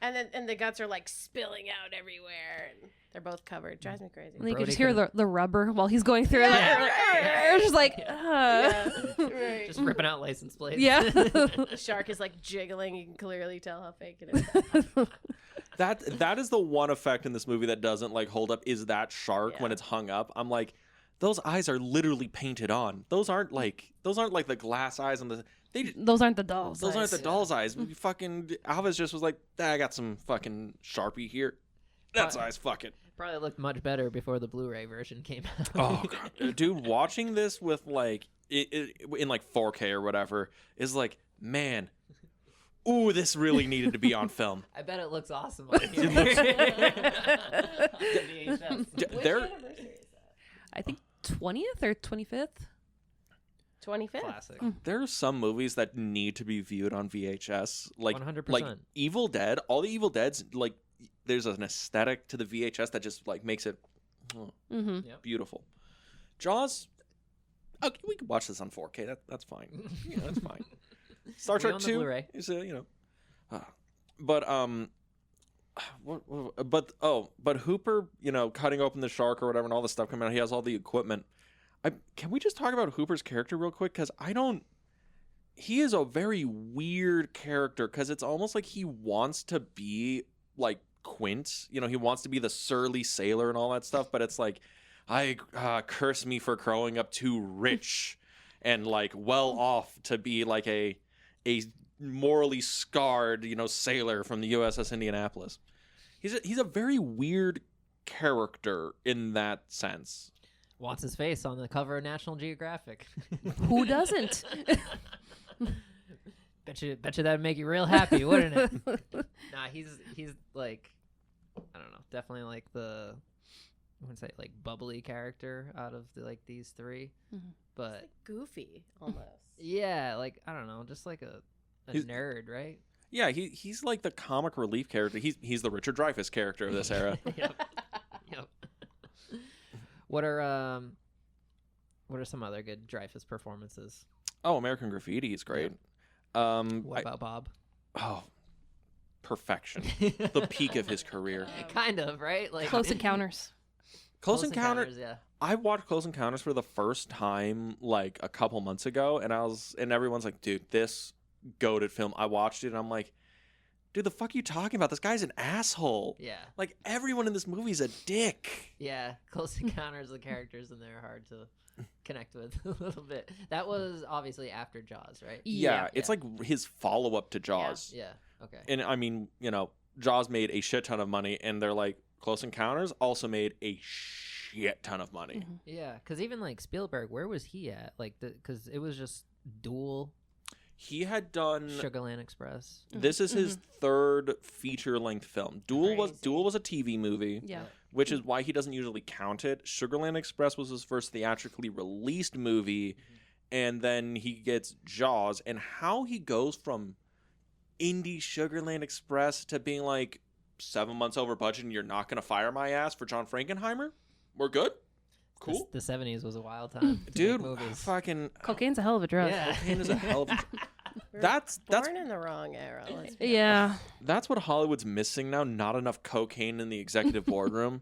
And the guts are like spilling out everywhere, and they're both covered. Drives me crazy. And you can Brody just hear could've- the rubber while he's going through it. Like, just like, Right. Just ripping out license plates. yeah. The shark is like jiggling. You can clearly tell how fake it is. That is the one effect in this movie that doesn't like hold up is that shark when Yeah. it's hung up. I'm like, those eyes are literally painted on. Those aren't like the glass eyes on the Those aren't the dolls. those aren't the doll's eyes. Fucking Alva's just was like, I got some fucking Sharpie here. That's eyes, fuck it. Probably looked much better before the Blu-ray version came out. Oh god. Dude, watching this with like in like 4K or whatever is like, man, ooh, this really needed to be on film. I bet it looks awesome on here. VHS. There anniversary is that? I think 20th or 25th. 25th. Classic. There are some movies that need to be viewed on VHS. Like 100%. like Evil Dead. All the Evil Deads, like there's an aesthetic to the VHS that just like makes it beautiful. Jaws. Okay, we could watch this on 4K. That's fine. That's fine. Star Trek 2 Blu-ray. is but Hooper, cutting open the shark or whatever, and all this stuff coming out. He has all the equipment. Can we just talk about Hooper's character real quick? Because he is a very weird character, because it's almost like he wants to be like Quint. He wants to be the surly sailor and all that stuff, but it's like, curse me for growing up too rich and like well off to be like a morally scarred, sailor from the USS Indianapolis. He's a very weird character in that sense. Wants his face on the cover of National Geographic. Who doesn't? Bet you that'd make you real happy, wouldn't it? Nah, he's like, I don't know, definitely like the, I wouldn't say like bubbly character out of these three, but Like goofy almost. yeah, like I don't know, just like a nerd, right? Yeah, he's like the comic relief character. He's the Richard Dreyfuss character of this era. Yep. What are some other good Dreyfuss performances? Oh, American Graffiti is great. What about Bob? Oh, perfection. The peak of his career. Kind of, right? Like Close Encounters. Close Encounters. Yeah. I watched Close Encounters for the first time like a couple months ago, and everyone's like, dude, this goated film. I watched it and I'm like, dude, the fuck are you talking about? This guy's an asshole. Yeah. Like, everyone in this movie is a dick. Yeah. Close Encounters, the characters in there are hard to connect with a little bit. That was obviously after Jaws, right? Yeah, it's like his follow-up to Jaws. Yeah. Okay. And I mean, Jaws made a shit ton of money, and they're like, Close Encounters also made a shit ton of money. Yeah, because even like Spielberg, where was he at? Like, because it was just Duel. He had done Sugarland Express. This is his third feature-length film. Duel Crazy. was a TV movie, Yeah. which is why he doesn't usually count it. Sugarland Express was his first theatrically released movie, and then he gets Jaws. And how he goes from indie Sugarland Express to being like 7 months over budget and you're not going to fire my ass for John Frankenheimer? We're good? Cool. The 70s was a wild time. to Dude, make movies. fucking... Cocaine's a hell of a drug. Yeah. Cocaine is a hell of a... We're That's born in the wrong era. Let's be Yeah. That's what Hollywood's missing now. Not enough cocaine in the executive boardroom.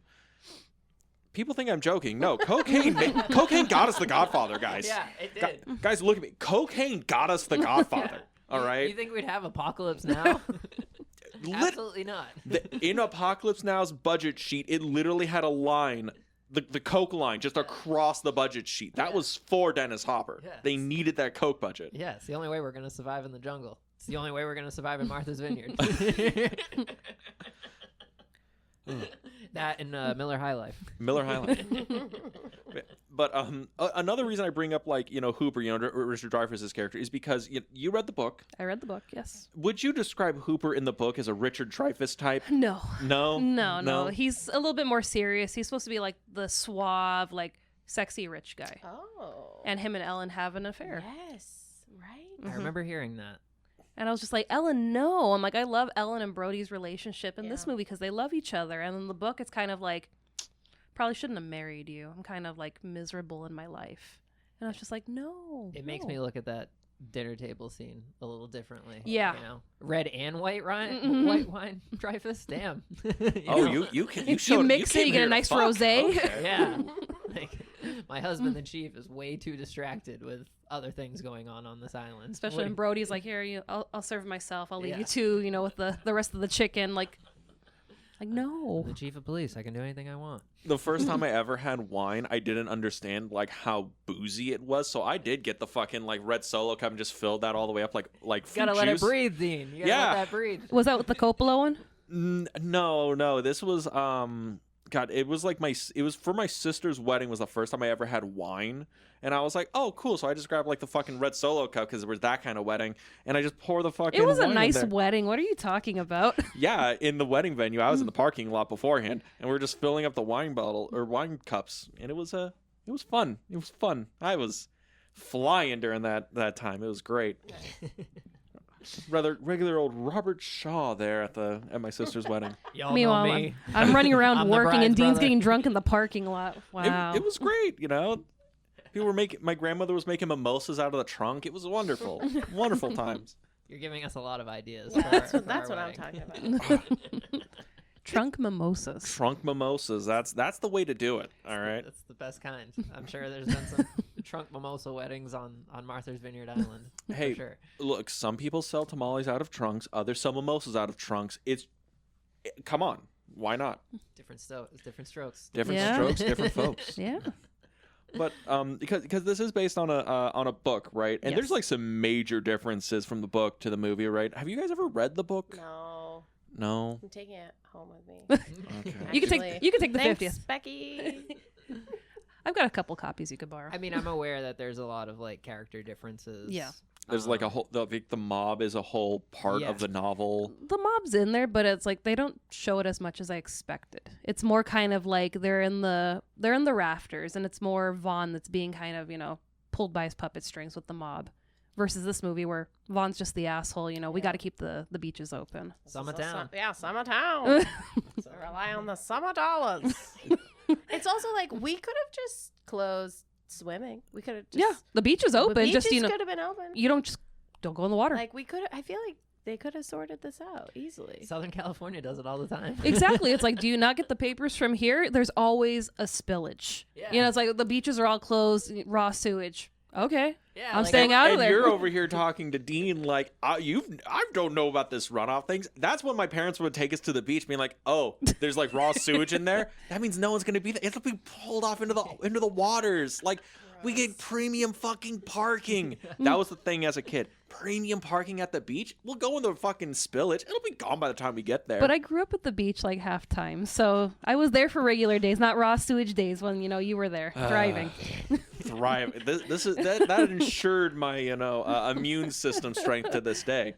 People think I'm joking. No, cocaine got us The Godfather, guys. Yeah, it did. Guys, look at me. Cocaine got us The Godfather. All right? You think we'd have Apocalypse Now? Absolutely not. In Apocalypse Now's budget sheet, it literally had a line, the Coke line, just across the budget sheet. That was for Dennis Hopper. Yes. They needed that Coke budget. Yeah, it's the only way we're going to survive in the jungle. It's the only way we're going to survive in Martha's Vineyard. That and Miller High Life. Miller High Life. But another reason I bring up Hooper, Richard Dreyfuss's character, is because you read the book. I read the book, yes. Would you describe Hooper in the book as a Richard Dreyfuss type? No. No? No. He's a little bit more serious. He's supposed to be like the suave, like sexy rich guy. Oh. And him and Ellen have an affair. Yes. Right. I remember hearing that. And I was just like, Ellen, no. I'm like, I love Ellen and Brody's relationship in this Yeah. movie because they love each other. And in the book, it's kind of like, probably shouldn't have married you. I'm kind of like miserable in my life. And I was just like, no. It makes me look at that dinner table scene a little differently. Yeah. Red and white wine, Mhm. white wine, Dreyfuss. Damn. You You mix it, you get a nice rosé. Okay. Yeah. Like, my husband, the chief, is way too distracted with other things going on this island. Especially when Brody's like, here, I'll serve myself. I'll leave Yeah. you two, with the rest of the chicken. Like no. The chief of police. I can do anything I want. The first time I ever had wine, I didn't understand how boozy it was, so I did get the fucking red Solo cup and just filled that all the way up like fruit Gotta let it juice. breathe, Dean. You gotta Yeah. let that breathe. Was that with the Coppola one? No, this was God, it was it was for my sister's wedding was the first time I ever had wine. And I was like, oh, cool. So I just grabbed the fucking red Solo cup because it was that kind of wedding. And I just pour the fucking It was a wine in nice there. wedding. What are you talking about? Yeah, in the wedding venue. I was in the parking lot beforehand. And we were just filling up the wine bottle or wine cups. And it was fun. It was fun. I was flying during that time. It was great. Rather regular old Robert Shaw there at my sister's wedding. Y'all Meanwhile, know me. I'm running around I'm the working, and bride's Dean's brother. getting drunk in the parking lot. Wow. It was great, you know. People were making. My grandmother was making mimosas out of the trunk. It was wonderful, wonderful times. You're giving us a lot of ideas. Yeah, for that's our what I'm wedding. talking about. Trunk mimosas. Trunk mimosas. That's the way to do it. All right. That's the best kind. I'm sure there's been some trunk mimosa weddings on Martha's Vineyard Island. Hey, for sure. look. Some people sell tamales out of trunks. Others sell mimosas out of trunks. Come on. Why not? Different strokes. Different Yeah. strokes, different folks. Yeah. But because this is based on a book, right? And Yes. there's like some major differences from the book to the movie, right? Have you guys ever read the book? No, No. I'm taking it home with me. Okay. You can take the Thanks, 50th. Becky. I've got a couple copies you could borrow. I mean, I'm aware that there's a lot of like character differences. Yeah. There's like a whole the mob is a whole part Yeah. of the novel. The mob's in there, but it's like they don't show it as much as I expected. It's more kind of like they're in the rafters, and it's more Vaughn that's being kind of, pulled by his puppet strings with the mob, versus this movie where Vaughn's just the asshole. We got to keep the beaches open. Summer Town. Yeah, Summer Town. So rely on the summer dollars. It's also like we could have just closed swimming. We could have just Yeah, the beach is open. The Just beaches could have been open. you don't go in the water. Like we could. I feel like they could have sorted this out easily. Southern California does it all the time. Exactly. It's like, do you not get the papers from here? There's always a spillage. Yeah. It's like the beaches are all closed, raw sewage. Okay. Yeah, I'm like, staying out of And there. you're over here talking to Dean like, I don't know about this runoff things. That's when my parents would take us to the beach, being like, oh, there's like raw sewage in there. That means no one's gonna be there. It'll be pulled off into the waters. Like, we get premium fucking parking. That was the thing as a kid. Premium parking at the beach. We'll go in the fucking spillage. It'll be gone by the time we get there. But I grew up at the beach like half time, so I was there for regular days, not raw sewage days when you were there thriving. Thrive. This is that ensured my immune system strength to this day.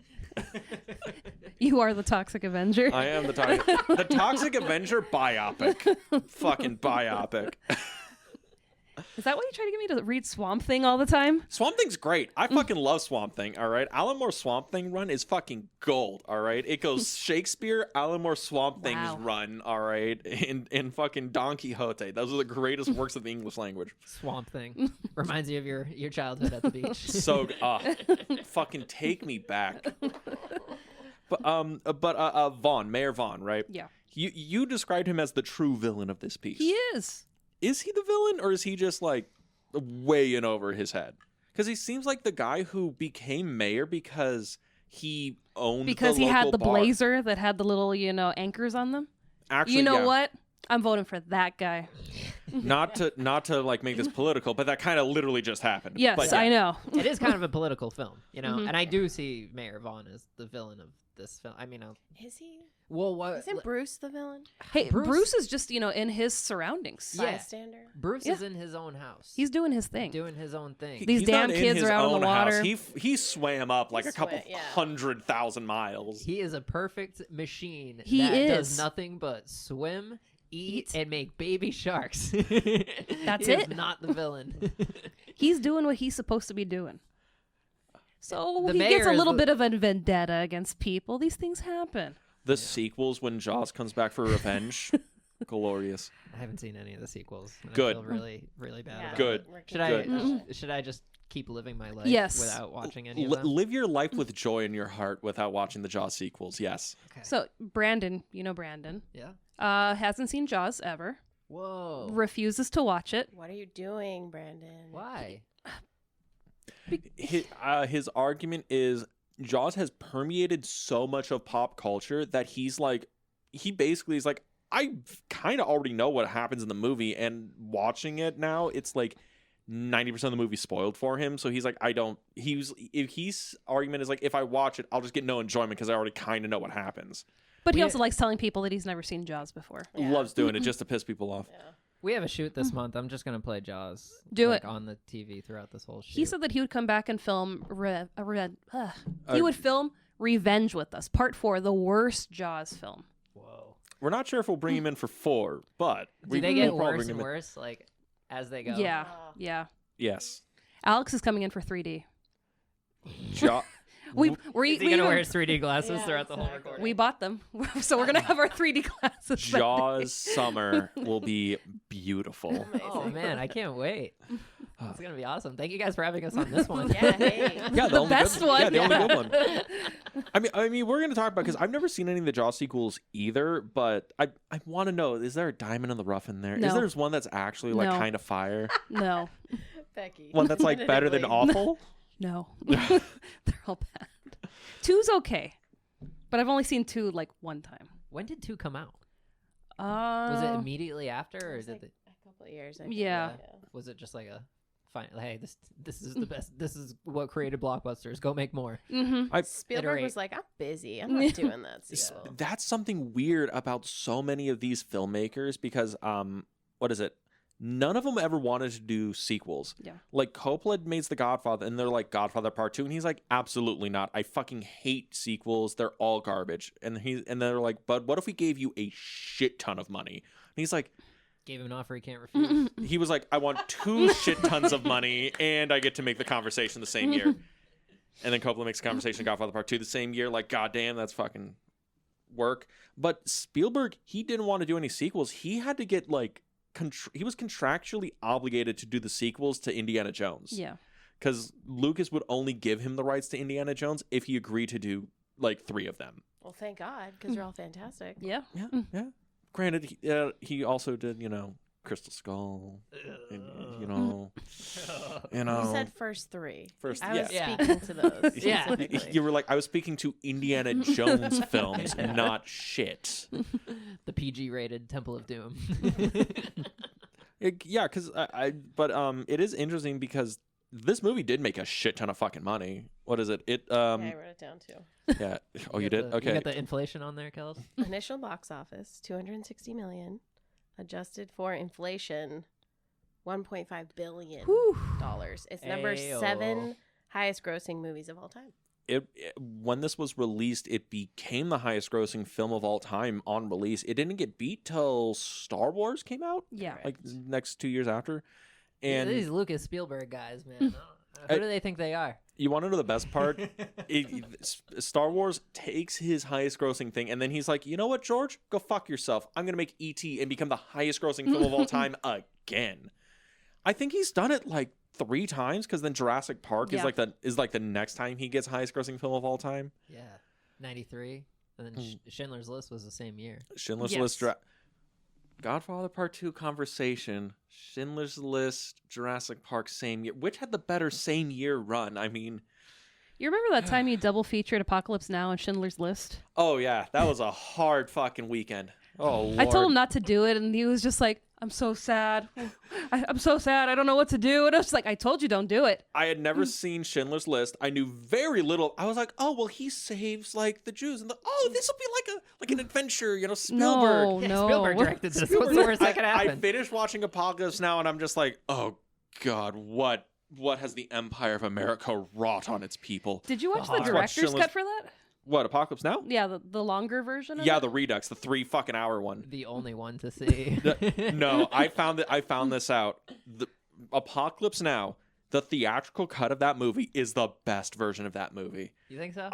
You are the Toxic Avenger. I am the Toxic Avenger biopic. Fucking biopic. Is that why you try to get me to read Swamp Thing all the time? Swamp Thing's great. I fucking love Swamp Thing, all right? Alan Moore's Swamp Thing run is fucking gold, all right? It goes Shakespeare, Alan Moore Swamp Thing's Wow. run, all right? In fucking Don Quixote. Those are the greatest works of the English language. Swamp Thing. Reminds you of your childhood at the beach. So, fucking take me back. But Vaughn, Mayor Vaughn, right? Yeah. You described him as the true villain of this piece. He is. Is he the villain, or is he just like way in over his head? Because he seems like the guy who became mayor because he owned Because the he had local the bar. blazer that had the little, anchors on them. Actually, You know yeah. what? I'm voting for that guy. Not to like make this political, but that kind of literally just happened. Yes, But yeah. I know. It is kind of a political film, Mhm. and I do see Mayor Vaughn as the villain of this film. I mean, Is he? well, what? Isn't Bruce the villain? Hey, Bruce- Bruce is just, in his surroundings. Yeah. Bystander. Bruce Yeah. is in his own house. He's doing his thing. doing his own thing. These He's damn not in kids his are out in the own house. water. He swam up like He a couple swam, yeah. 100,000 miles. He is a perfect machine He that is. does nothing but swim, eat, Eat. and make baby sharks. That's He is it. not the villain. He's doing what he's supposed to be doing. So The he gets a mayor is little the- bit of a vendetta against people. These things happen. The sequels when Jaws comes back for revenge, glorious. I haven't seen any of the sequels. And Good. I feel really, really bad. About Good. It. We're Should confused. I? Should I just keep living my life Yes. without watching any of them? Live your life with joy in your heart without watching the Jaws sequels. Yes. Okay. So Brandon, Brandon, yeah. hasn't seen Jaws ever. Whoa. Refuses to watch it. What are you doing, Brandon? Why? His argument is Jaws has permeated so much of pop culture that he basically is like, I kind of already know what happens in the movie, and watching it now, it's like 90% of the movie spoiled for him. So he's like, his argument is like, if I watch it, I'll just get no enjoyment because I already kind of know what happens. But he We- also likes telling people that he's never seen Jaws before. Yeah. Loves doing it just to piss people off. Yeah. We have a shoot this month. I'm just gonna play Jaws. Do like, it. on the TV throughout this whole shoot. He said that he would come back and film he would film Revenge with us, Part 4, the worst Jaws film. Whoa. We're not sure if we'll bring him in for 4, but Do they get we'll probably worse bring and him in. worse, like as they go? Yeah, Oh. yeah. Yes. Alex is coming in for 3D. Is he gonna wear his 3D glasses throughout the whole recording? We bought them, so we're gonna have our 3D glasses. Jaws Summer will be beautiful. Oh man, I can't wait. It's gonna be awesome. Thank you guys for having us on this one. Yeah, hey. Yeah, The best one. Yeah, the only good one. I mean, we're gonna talk about because I've never seen any of the Jaws sequels either. But I want to know: is there a diamond in the rough in there? No. Is there one that's actually like No. kind of fire? No, Becky. One that's like better than awful? no, they're all bad. 2's okay, but I've only seen 2 like one time. When did 2 come out? Was it immediately after, or It was did like a couple of years. I think. Yeah. was it just like a fine? Hey, this is the best. This is what created blockbusters. Go make more. Mm-hmm. Spielberg Iterate. was like, I'm busy. I'm not doing that sequel. That's something weird about so many of these filmmakers because what is it? None of them ever wanted to do sequels. Yeah. Like Coppola makes The Godfather and they're like Godfather Part 2 and he's like absolutely not. I fucking hate sequels. They're all garbage. And they're like, "But what if we gave you a shit ton of money?" And he's like, Gave him an offer he can't refuse. he was like, "I want 2 shit tons of money and I get to make the conversation the same year." And then Coppola makes the conversation Godfather Part 2 the same year. Like, goddamn, that's fucking work. But Spielberg, he didn't want to do any sequels. He had to get like he was contractually obligated to do the sequels to Indiana Jones. Yeah. Because Lucas would only give him the rights to Indiana Jones if he agreed to do like 3 of them. Well, thank God, because they're all fantastic. Yeah. Yeah, yeah. Granted, he also did, Crystal Skull, and, You said first 3. First, I was yeah. speaking to those. Yeah. specifically. You were like, I was speaking to Indiana Jones films, not shit. The PG-rated Temple of Doom. Yeah, because but it is interesting because this movie did make a shit ton of fucking money. What is it? Yeah, I wrote it down too. Yeah. Oh, you did? Okay. You got the inflation on there, Kels? Initial box office, $260 million. Adjusted for inflation, $1.5 billion. It's number Ayo. 7 highest grossing movies of all time. When this was released, it became the highest grossing film of all time on release. It didn't get beat till Star Wars came out, Yeah. like next 2 years after. And These Lucas Spielberg guys, man. Who do they think they are? you want to know the best part? Star Wars takes his highest grossing thing, and then he's like, you know what, George? Go fuck yourself. I'm going to make E.T. and become the highest grossing film of all time again. I think he's done it like 3 times, because then Jurassic Park is like the next time he gets highest grossing film of all time. Yeah. 93. And then Schindler's List was the same year. Schindler's Yes. List, Godfather Part 2 Conversation, Schindler's List, Jurassic Park same year. Which had the better same year run? I mean, You remember that time you double featured Apocalypse Now and Schindler's List? oh yeah, that was a hard fucking weekend. Oh Lord. I told him not to do it, and he was just like, I'm so sad. I'm so sad. I don't know what to do. And I was like, I told you don't do it. I had never seen Schindler's List. I knew very little. I was like, oh well, he saves like the Jews, and this will be like an adventure, Spielberg. No, Yeah, no. Spielberg directed this. What's the worst that could I happen? finished watching Apocalypse Now, and I'm just like, oh God, what has the Empire of America wrought on its people? Did you watch the Watch director's Schindler's- cut for that? What, Apocalypse Now? Yeah, the longer version of Yeah, it? the Redux, the 3 fucking hour one. The only one to see. No, I found this out. The Apocalypse Now, the theatrical cut of that movie is the best version of that movie. You think so?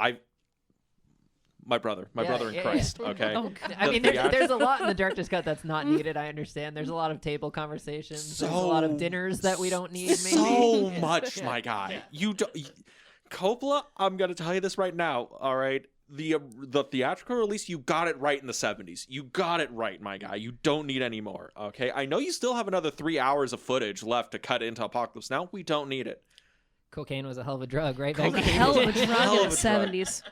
My brother in yeah. Christ, okay? Oh, God. I mean, The there's a lot in the director's cut that's not needed. I understand. There's a lot of table conversations. There's a lot of dinners that we don't need. Maybe So much, my guy. You don't, Coppola, I'm gonna tell you this right now. All right, the theatrical release, you got it right in the 70s. You got it right, my guy. You don't need any more. Okay, I know you still have another 3 hours of footage left to cut into Apocalypse Now. We don't need it. Cocaine was a hell of a drug, right? It was a Becky? hell of a drug Hell in of the a drug. 70s.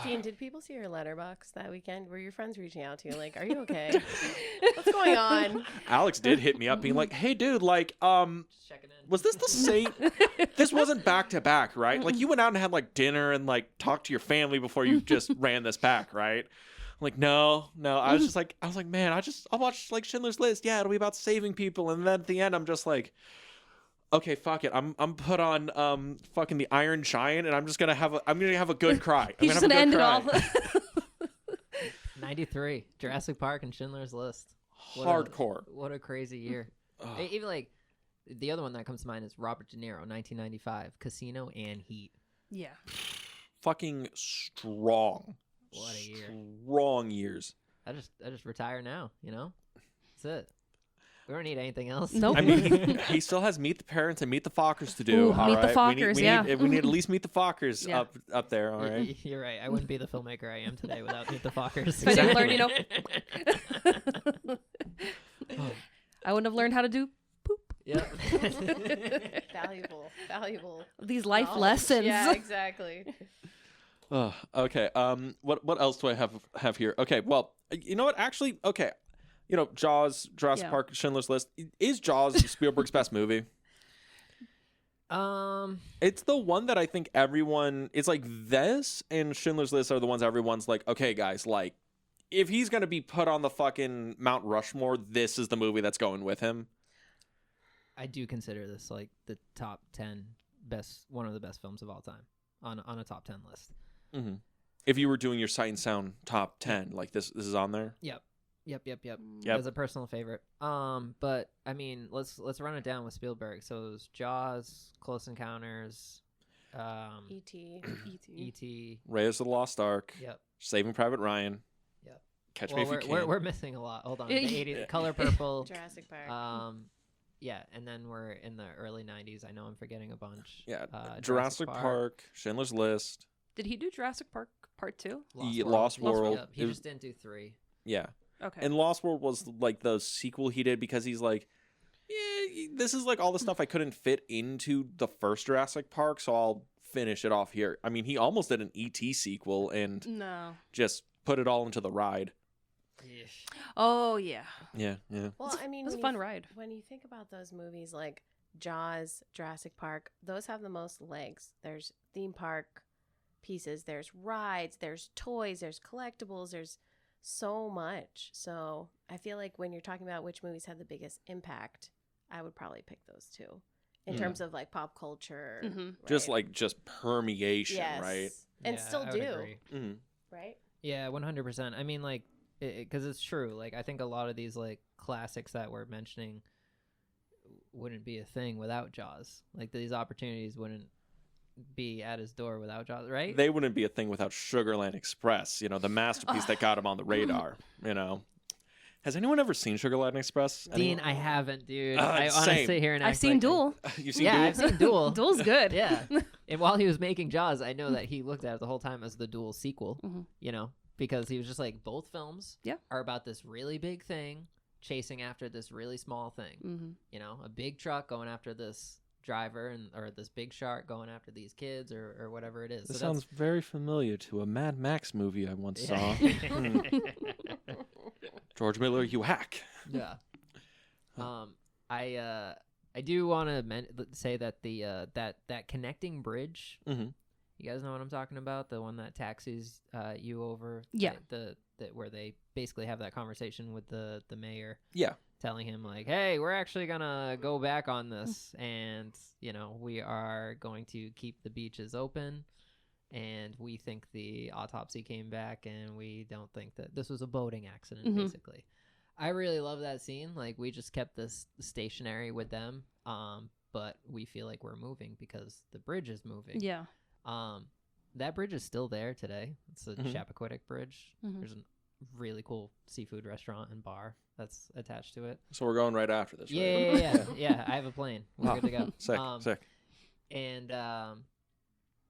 Dean, did people see your letterbox that weekend? Were your friends reaching out to you like, are you okay? What's going on? Alex did hit me up being like, hey dude, like Just checking in. was this the same this wasn't back to back, right? Like you went out and had like dinner and like talked to your family before you just ran this back, right? I'm like, no. I was like, man, I'll watch like Schindler's List. Yeah, it'll be about saving people. And then at the end I'm just like, okay, fuck it. I'm put on fucking the Iron Giant, and I'm gonna have a good cry. He's just going to end it all. 93, Jurassic Park and Schindler's List. Hardcore. What a crazy year. Ugh. Even like The other one that comes to mind is Robert De Niro, 1995, Casino and Heat. Yeah. Fucking strong. What a year. Strong years. I just retire now, you know? That's it. We don't need anything else. Nope. I mean, he still has Meet the Parents and Meet the Fockers to do. Ooh, all Meet the right? Fockers, we yeah. we need at least Meet the Fockers Yeah. up there, all right? You're right. I wouldn't be the filmmaker I am today without Meet the Fockers. If I didn't learn, I wouldn't have learned how to do poop. Yep. Valuable. These life knowledge. lessons. Yeah, exactly. Oh, okay. What else do I have here? Okay, well, you know what? Actually, okay. You know, Jaws, Jurassic Yeah. Park, Schindler's List. Is Jaws Spielberg's best movie? It's the one that I think everyone. It's like this and Schindler's List are the ones everyone's like, okay, guys, like, if he's gonna be put on the fucking Mount Rushmore, this is the movie that's going with him. I do consider this like the top 10 best, one of the best films of all time on a top 10 list. Mm-hmm. If you were doing your Sight and Sound top 10, like this is on there. Yep. Yep. As a personal favorite. But I mean, let's run it down with Spielberg. So it was Jaws, Close Encounters, E.T. E.T. Raiders of the Lost Ark. Yep. Saving Private Ryan. Yep. Catch Me If You Can. We're missing a lot. Hold on. The 80s, Color Purple. Jurassic Park. Yeah, and then we're in the early 90s. I know I'm forgetting a bunch. Yeah. Jurassic Park, Schindler's List. Did he do Jurassic Park Part 2? Lost World. Yep. He just didn't do 3. Yeah. Okay. And Lost World was like the sequel he did because he's like, yeah, this is like all the stuff I couldn't fit into the first Jurassic Park, so I'll finish it off here. I mean, he almost did an E.T. sequel and No. just put it all into the ride. Oh, yeah. Yeah. Well, I mean, It was a fun ride. When you think about those movies like Jaws, Jurassic Park, those have the most legs. There's theme park pieces, there's rides, there's toys, there's collectibles, there's so much. So I feel like when you're talking about which movies had the biggest impact, I would probably pick those two in terms of like pop culture. Mhm. Right? Just permeation, Yes. right? And Yeah, still I would do. agree. Mm-hmm. Right? Yeah, 100%. I mean, like, because it's true. Like, I think a lot of these like classics that we're mentioning wouldn't be a thing without Jaws. Like, these opportunities wouldn't be at his door without Jaws, right? They wouldn't be a thing without Sugarland Express, you know, the masterpiece that got him on the radar, you know. Has anyone ever seen Sugarland Express? Dean, I haven't, dude. Uh, I want to same. sit here and I've act seen like Duel. You've seen Yeah, Duel? I've seen Duel. Duel's good. Yeah. And while he was making Jaws, I know that he looked at it the whole time as the Duel sequel, Mhm. you know, because he was just like, both films Yeah. are about this really big thing chasing after this really small thing. Mhm. You know, a big truck going after this driver or this big shark going after these kids or whatever it is. This So sounds very familiar to a Mad Max movie I once saw. George Miller, you hack. Yeah. I do want to say that the that connecting bridge. Mm-hmm. You guys know what I'm talking about? The one that taxis you over. Yeah. The where they basically have that conversation with the mayor. Yeah. Telling him like, hey, we're actually gonna go back on this, and you know we are going to keep the beaches open, and we think the autopsy came back, and we don't think that this was a boating accident. Mhm. Basically, I really love that scene. Like, we just kept this stationary with them, but we feel like we're moving because the bridge is moving. Yeah. That bridge is still there today. It's the Mhm. Chappaquiddick Bridge. Mhm. There's a really cool seafood restaurant and bar that's attached to it. So we're going right after this, right? Yeah. I have a plane. We're good to go. Sick. And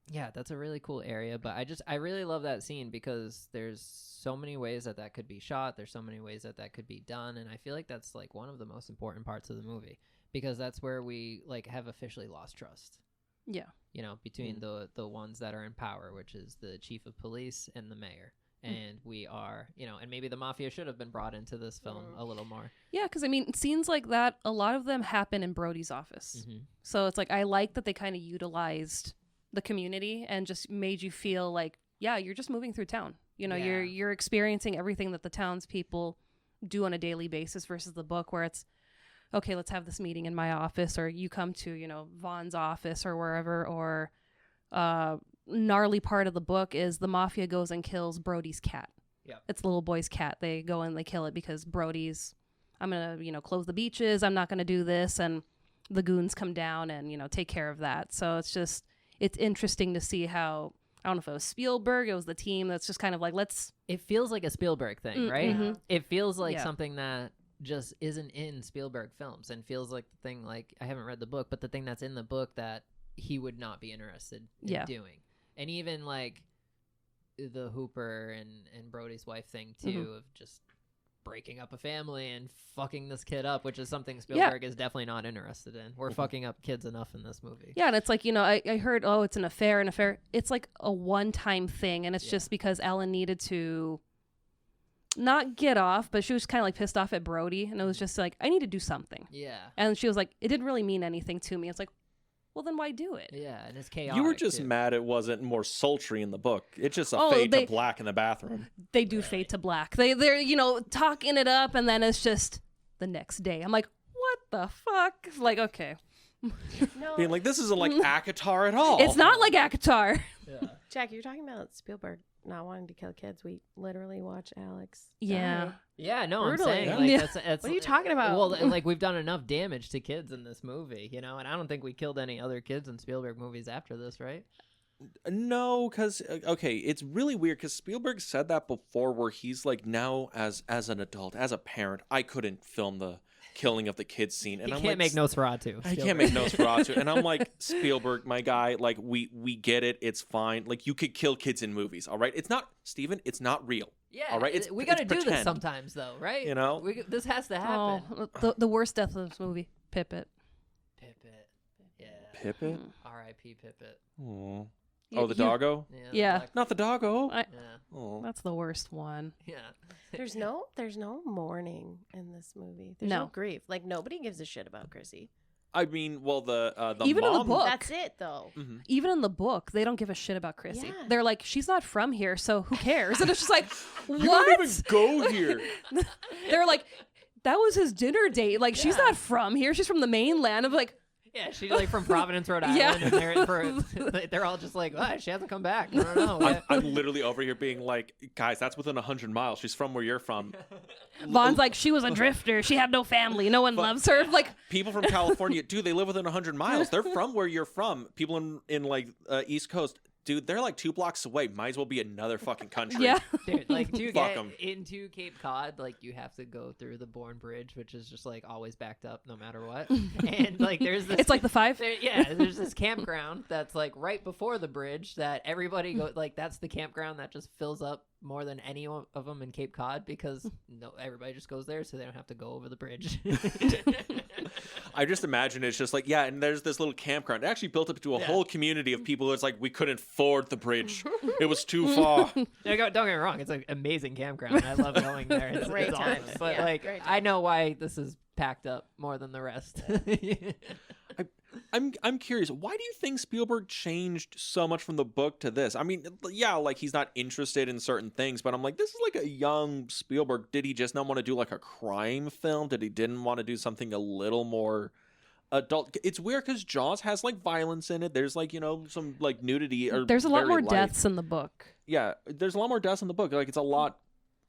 yeah, that's a really cool area. But I really love that scene because there's so many ways that could be shot. There's so many ways that could be done, and I feel like that's like one of the most important parts of the movie because that's where we like have officially lost trust. Yeah. You know, between the ones that are in power, which is the chief of police and the mayor. And we are, you know, and maybe the mafia should have been brought into this film a little more. Yeah, because I mean, scenes like that, a lot of them happen in Brody's office. Mm-hmm. So it's like, I like that they kind of utilized the community and just made you feel like, yeah, you're just moving through town. You know, Yeah. you're experiencing everything that the townspeople do on a daily basis versus the book where it's, okay, let's have this meeting in my office, or you come to, you know, Vaughn's office or wherever, or gnarly part of the book is the mafia goes and kills Brody's cat. Yep. It's the little boy's cat. They go and they kill it because Brody's, I'm going to, you know, close the beaches. I'm not going to do this. And the goons come down and, take care of that. So it's interesting to see how, I don't know if it was Spielberg, it was the team that's just kind of like, It feels like a Spielberg thing, right? Mm-hmm. It feels like something that just isn't in Spielberg films, and feels like the thing, like, I haven't read the book, but the thing that's in the book that he would not be interested in doing. And even like the Hooper and Brody's wife thing too, of just breaking up a family and fucking this kid up, which is something Spielberg is definitely not interested in. We're fucking up kids enough in this movie. Yeah, and it's like, I heard, it's an affair. It's like a one-time thing, and it's just because Ellen needed to not get off, but she was kind of like pissed off at Brody, and it was just like, I need to do something. Yeah. And she was like, it didn't really mean anything to me. It's like, well, then why do it? Yeah, and it's chaotic. You were just mad it wasn't more sultry in the book. It's just a fade to black in the bathroom. They do fade to black. They're talking it up, and then it's just the next day. I'm like, what the fuck? Like, okay. No, Being like, this isn't like ACOTAR at all. It's not like ACOTAR. Yeah. Jack, you're talking about Spielberg not wanting to kill kids. We literally watch Alex. Yeah. die. Yeah, no, Brutally. I'm saying like that's What are you talking about? Well, like we've done enough damage to kids in this movie, and I don't think we killed any other kids in Spielberg movies after this, right? No, because okay, it's really weird because Spielberg said that before, where he's like, now as an adult, as a parent, I couldn't film the killing of the kids scene, and You I'm can't like, make Nosferatu. I can't make Nosferatu, and I'm like, Spielberg, my guy, like we get it, it's fine. Like you could kill kids in movies, all right? It's not, Steven, it's not real. Yeah, all right. We got to do this pretend. sometimes, though, right? This has to happen. Oh, the worst death of this movie, Pippet. Pippet. Yeah. Pippet. R.I.P. Pippet. Oh, the doggo. Yeah. Black- Not the doggo. Yeah. Oh. That's the worst one. Yeah. There's no mourning in this movie. There's no grief. Like nobody gives a shit about Chrissy. I mean, well, the Even in the mom, book. That's it, though. Mhm. Even in the book, they don't give a shit about Chrissy. Yeah. They're like, she's not from here, so who cares? And it's just like, what? You don't even go here. They're like, that was his dinner date. Like, she's not from here. She's from the mainland. I'm like, Yeah, she's like from Providence, Rhode Island, Yeah. and they're all just like, oh, she hasn't come back. I don't know. I'm literally over here being like, guys, that's within 100 miles. She's from where you're from. Vaughn's like, she was a drifter. She had no family. No one loves her. Like, People from California, dude, they live within 100 miles. They're from where you're from. People in like East Coast, dude, they're like 2 blocks away. Might as well be another fucking country. yeah. Dude, like to Fuck get 'em. into Cape Cod, like you have to go through the Bourne Bridge, which is just like always backed up no matter what. And like there's this, It's like the 5. there's this campground that's like right before the bridge that everybody go like that's the campground that just fills up more than any of them in Cape Cod because everybody just goes there so they don't have to go over the bridge. I just imagine it's just like, yeah, and there's this little campground. It actually built up to a whole community of people who it's like, we couldn't ford the bridge. It was too far. Don't get me wrong, it's an amazing campground. I love going there. It's Great awesome. times. But Yeah, like, great I know why this is packed up more than the rest. I'm curious, why do you think Spielberg changed so much from the book to this? I mean, yeah, like he's not interested in certain things, but I'm like, this is like a young Spielberg. Did he just not want to do like a crime film? Did he didn't want to do something a little more adult? It's weird because Jaws has like violence in it. There's like, some like nudity. Or There's a lot very more light. deaths in the book. Yeah, there's a lot more deaths in the book. Like it's a lot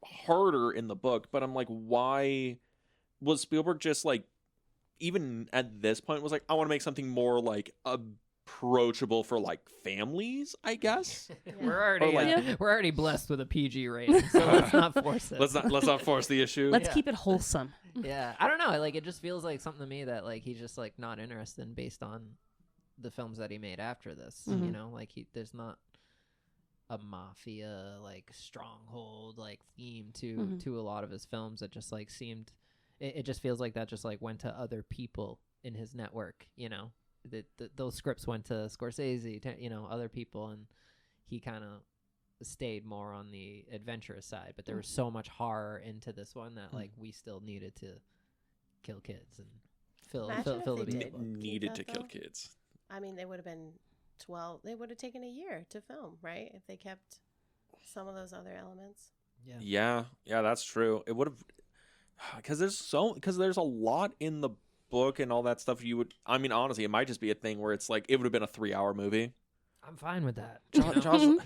harder in the book, but I'm like, why was Spielberg just like, even at this point was like, I want to make something more like approachable for like families, I guess. We're already blessed with a PG rating, so let's not force it. Let's not force the issue. Let's keep it wholesome. Yeah, I don't know. Like it just feels like something to me that like he's just like not interested in based on the films that he made after this. Mhm. Like there's not a mafia like stronghold like theme to a lot of his films. It just like seemed. It just feels like that just like went to other people in his network, those scripts went to Scorsese, to, other people, and he kind of stayed more on the adventurous side. But there was so much horror into this one that like we still needed to kill kids and fill the they beat. did. Needed to Keep that, kill though? kids. I mean, they would have been 12. They would have taken a year to film, right? If they kept some of those other elements. Yeah, that's true. It would have, because there's a lot in the book and all that stuff. I mean, honestly, it might just be a thing where it's like it would have been a 3-hour movie. I'm fine with that. Jaws,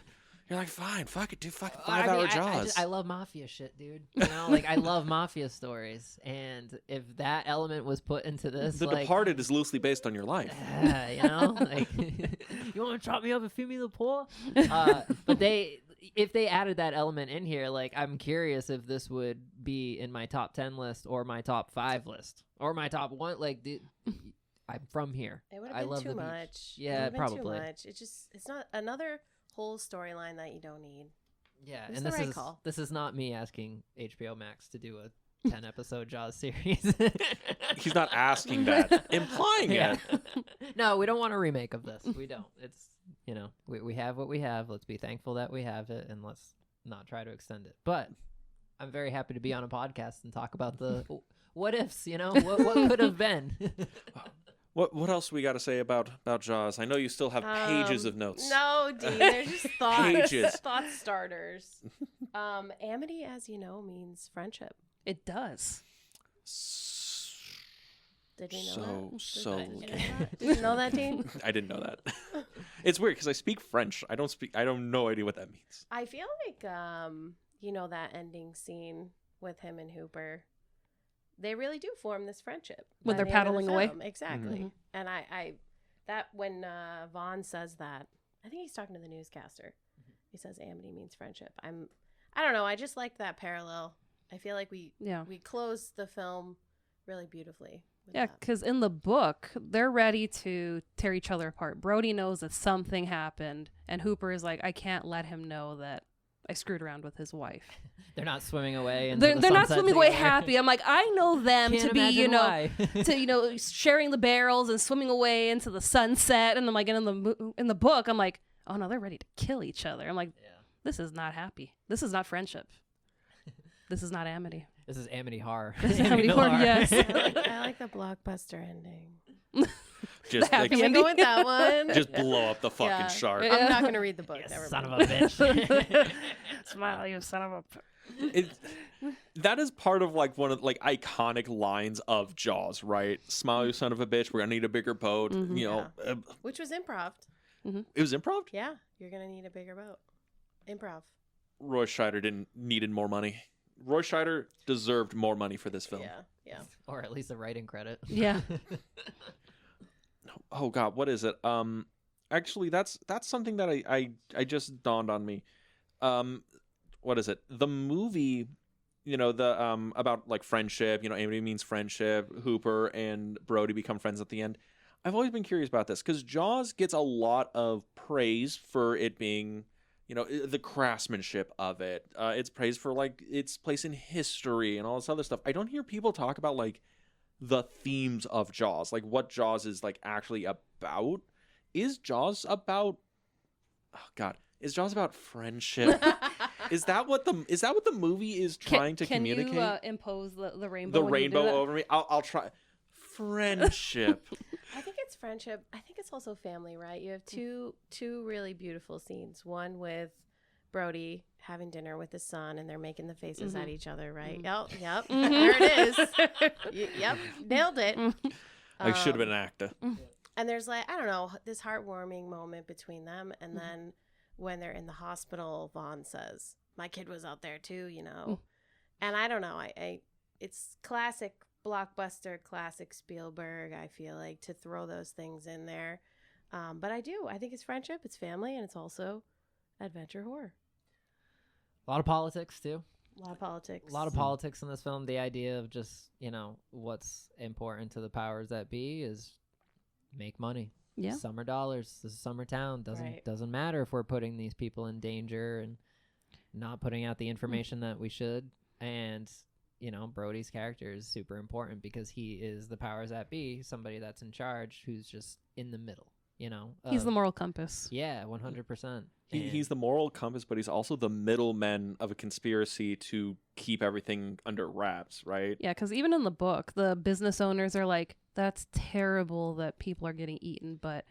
You're like, fine, fuck it, dude, fucking I 5 hour mean, Jaws. I love mafia shit, dude. You know, like I love mafia stories, and if that element was put into this, The Departed is loosely based on your life. you know, like you want to chop me up and feed me the poor. But if they added that element in here, like I'm curious if this would be in my top 10 list or my top 5 list or my top 1. Like I'm from here. It would I have been love too the beach. much. Yeah, it would've been probably. Too much. It's not another whole storyline that you don't need. Yeah, It's and the right call. this is not me asking HBO Max to do a 10 episode Jaws series. He's not asking that, implying it. No, we don't want a remake of this. We don't. It's, you know, we have what we have. Let's be thankful that we have it, and let's not try to extend it. But I'm very happy to be on a podcast and talk about the what ifs, you know, what could have been. What else we got to say about Jaws? I know you still have pages of notes. No, Dean, they're just thoughts. Pages. Thought starters. Amity, as you know, means friendship. It does. Did you know that? So. Did you know that, Dean? I didn't know that. It's weird because I speak French. I don't know any what that means. I feel like, you know, that ending scene with him and Hooper, they really do form this friendship When by they're the end of the paddling away? film. Exactly. Mhm. And I that when Vaughn says that, I think he's talking to the newscaster. He says amity means friendship. I don't know. I just like that parallel. I feel like we close the film really beautifully. Yeah, because in the book, they're ready to tear each other apart. Brody knows that something happened, and Hooper is like, I can't let him know that I screwed around with his wife. They're not swimming away. They're not swimming away happy. I'm like, I know them Can't to be, imagine why. sharing the barrels and swimming away into the sunset. And I'm like, in the book, I'm like, oh no, they're ready to kill each other. I'm like, this is not happy. This is not friendship. This is not amity. This is amity horror. This is amity horror. Yes. I like the blockbuster ending. Just The happy Can we ending. go with that one? just blow up the fucking Yeah. shark. I'm not going to read the book. You Never son mind. of a bitch. Smile, you son of a. That is part of like one of like iconic lines of Jaws, right? Smile, you son of a bitch. We're gonna need a bigger boat. Mhm. You know, Which was improv. it was improv. Yeah, you're going to need a bigger boat. Improv. Roy Scheider needed more money. Roy Scheider deserved more money for this film. Yeah. Or at least a writing credit. Yeah. Oh God, what is it? Actually, that's something that I just dawned on me. What is it? The movie, you know, the about like friendship. You know, amity means friendship. Hooper and Brody become friends at the end. I've always been curious about this because Jaws gets a lot of praise for it being, you know, the craftsmanship of it. It's praised for like its place in history and all this other stuff. I don't hear people talk about like the themes of Jaws, like what Jaws is like actually about. Is Jaws about? Oh God, is Jaws about friendship? Is that what the movie is trying to communicate? Can you impose the rainbow? The when you do rainbow that? over me. I'll try. Friendship. I think it's friendship. I think it's also family, right? You have two really beautiful scenes. One with Brody having dinner with his son, and they're making the faces at each other, right? Yep, there it is. Yep, nailed it. I should have been an actor. And there's like, I don't know, this heartwarming moment between them, and then when they're in the hospital, Vaughn says, "My kid was out there too," you know. And I don't know, I it's classic blockbuster, classic Spielberg, I feel like, to throw those things in there. But I think it's friendship, it's family, and it's also adventure horror. A lot of politics too. A lot of politics. A lot of politics in this film. The idea of just, you know, what's important to the powers that be is make money. Yeah. Summer dollars. This is summer town. Doesn't matter if we're putting these people in danger and not putting out the information that we should. And, you know, Brody's character is super important because he is the powers that be, somebody that's in charge who's just in the middle, you know. He's the moral compass. Yeah, 100%. He's the moral compass, but he's also the middleman of a conspiracy to keep everything under wraps, right? Yeah, because even in the book, the business owners are like, that's terrible that people are getting eaten, but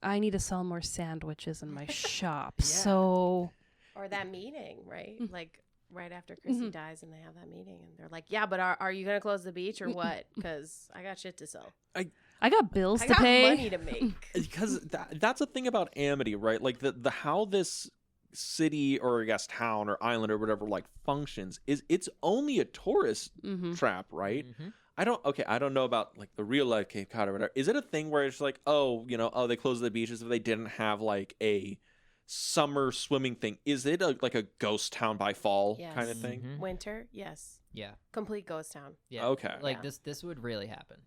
I need to sell more sandwiches in my shop. Yeah. So. Or that meeting, right? Like right after Chrissy dies and they have that meeting and they're like, yeah, but are you going to close the beach or what? Because I got shit to sell. I got bills I to got pay. money to make. Because that's a thing about amity, right? Like the how this city or I guess town or island or whatever like functions is it's only a tourist trap, right? I don't know about like the real life Cape Cod or whatever. Is it a thing where it's like, oh, they close the beaches if they didn't have like a summer swimming thing? Is it like a ghost town by fall kind of thing? Winter, yes. Yeah. Complete ghost town. Yeah. Okay. Like this would really happen.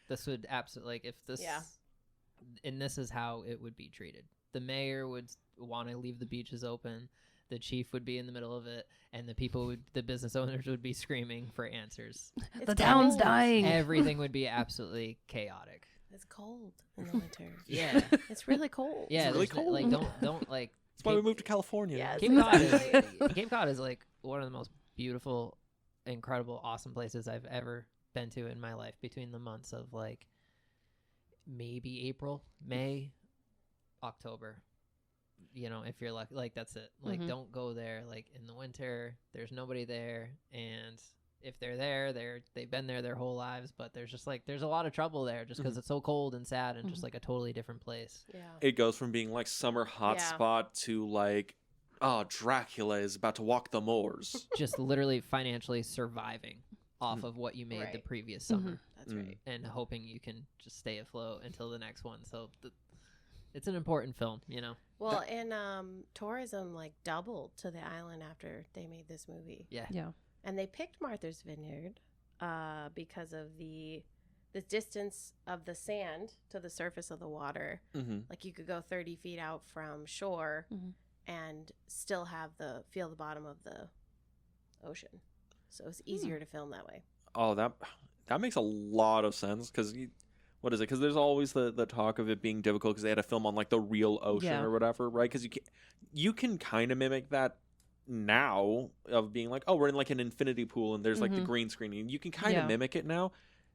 This would absolutely, like, if this, and this is how it would be treated. The mayor would want to leave the beaches open. The chief would be in the middle of it, and the business owners would be screaming for answers. The town's dying. Everything would be absolutely chaotic. It's cold in the winter. Yeah. It's really cold. Yeah, it's really cold. Like, don't like. That's why we moved to California. Yes. Cape Cod is like one of the most beautiful, incredible, awesome places I've ever been to in my life. Between the months of like maybe April, May, October. If you're like that's it. Like, don't go there like in the winter. There's nobody there, and if they're there, they've been there their whole lives. But there's a lot of trouble there just because it's so cold and sad and just like a totally different place. Yeah. It goes from being like summer hotspot to like, oh, Dracula is about to walk the moors. Just literally financially surviving off of what you made the previous summer. That's right. And hoping you can just stay afloat until the next one. So it's an important film, Well, and tourism like doubled to the island after they made this movie. Yeah. And they picked Martha's Vineyard because of the distance of the sand to the surface of the water. Like, you could go 30 feet out from shore and still feel the bottom of the ocean. So it's easier to film that way. Oh, that makes a lot of sense because what is it? Because there's always the talk of it being difficult because they had to film on like the real ocean or whatever, right? Because you can kind of mimic that now of being like, oh, we're in like an infinity pool and there's like the green screen. And you can kind of mimic it now.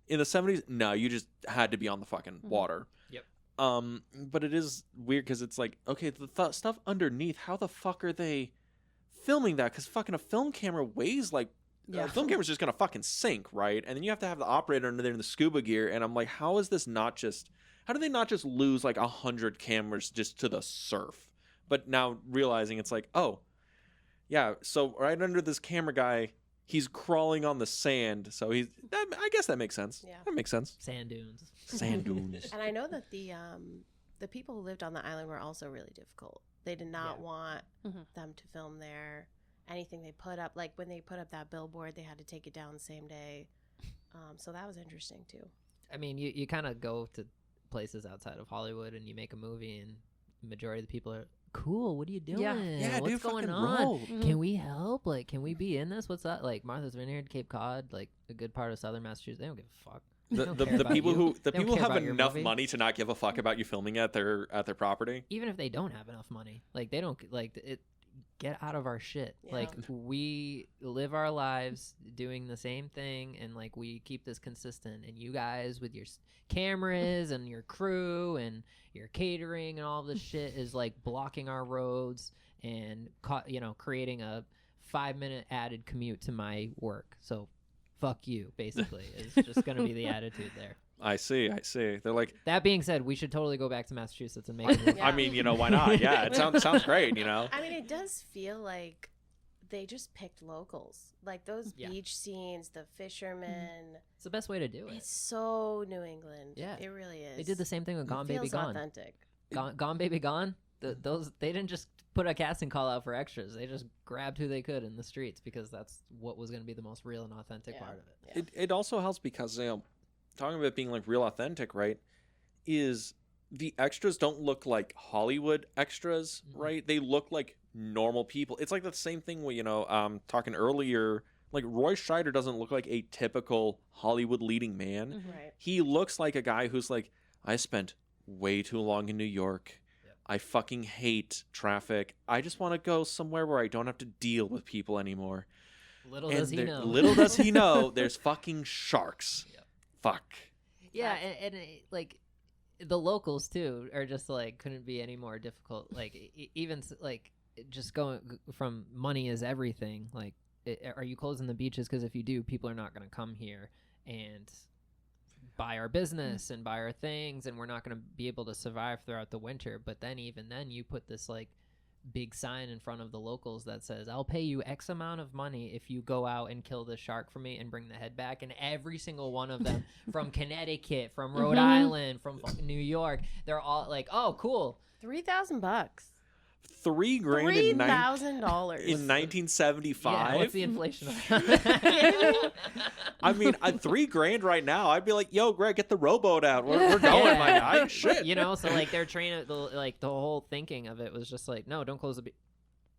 In the 70s, no, you just had to be on the fucking water. Yep. But it is weird because it's like, okay, the stuff underneath, how the fuck are they filming that? Because fucking a film camera weighs like, a film camera's just gonna fucking sink, right? And then you have to have the operator under there in the scuba gear. And I'm like, how do they not just lose like 100 cameras just to the surf? But now realizing it's like, oh, yeah, so right under this camera guy, he's crawling on the sand. So I guess that makes sense. Yeah. That makes sense. Sand dunes. Sand dunes. And I know that the people who lived on the island were also really difficult. They did not want them to film there. Anything they put up, like when they put up that billboard, they had to take it down the same day. So that was interesting too. I mean, you kind of go to places outside of Hollywood and you make a movie, and the majority of the people are, cool, what are you doing? Yeah, what's dude, going fucking on? roll. Can we help? Like, can we be in this? What's that? Like, Martha's Vineyard, Cape Cod, like a good part of southern Massachusetts. They don't give a fuck. The people who have enough movie. money to not give a fuck about you filming at their property. Even if they don't have enough money, like they don't like it. Get out of our shit. Yeah. Like, we live our lives doing the same thing, and like we keep this consistent. And you guys with your cameras and your crew and your catering and all this shit is like blocking our roads and creating a 5-minute added commute to my work. So fuck you, basically, is just gonna be the attitude there. I see. They're like. That being said, we should totally go back to Massachusetts and make a movie. I mean, why not? Yeah, it sounds great. I mean, it does feel like they just picked locals. Like those beach scenes, the fishermen. It's the best way to do it. It's so New England. Yeah, it really is. They did the same thing with Gone Baby Gone. Authentic. Gone Baby Gone. They didn't just put a casting call out for extras. They just grabbed who they could in the streets because that's what was going to be the most real and authentic part of it. It also helps because talking about it being like real authentic, right, is the extras don't look like Hollywood extras, right? They look like normal people. It's like the same thing with, talking earlier, like Roy Scheider doesn't look like a typical Hollywood leading man. Right. He looks like a guy who's like, I spent way too long in New York. Yep. I fucking hate traffic. I just want to go somewhere where I don't have to deal with people anymore. Little does he know, there's fucking sharks. Yep. Fuck. Yeah, and like the locals too are just like couldn't be any more difficult. Like even like just going from money is everything. Like, are you closing the beaches because if you do, people are not going to come here and buy our business and buy our things, and we're not going to be able to survive throughout the winter. But then even then, you put this like big sign in front of the locals that says, I'll pay you X amount of money if you go out and kill the shark for me and bring the head back. And every single one of them from Connecticut, from Rhode Island, from New York, they're all like, oh, cool. $3,000. $3,000 $3,000 in 1975. Yeah, what's the inflation of that? I mean, $3,000 right now, I'd be like, "Yo, Greg, get the rowboat out. We're going, my guy." Shit, you know. So like they're training, the whole thinking of it was just like, no, don't close the beach.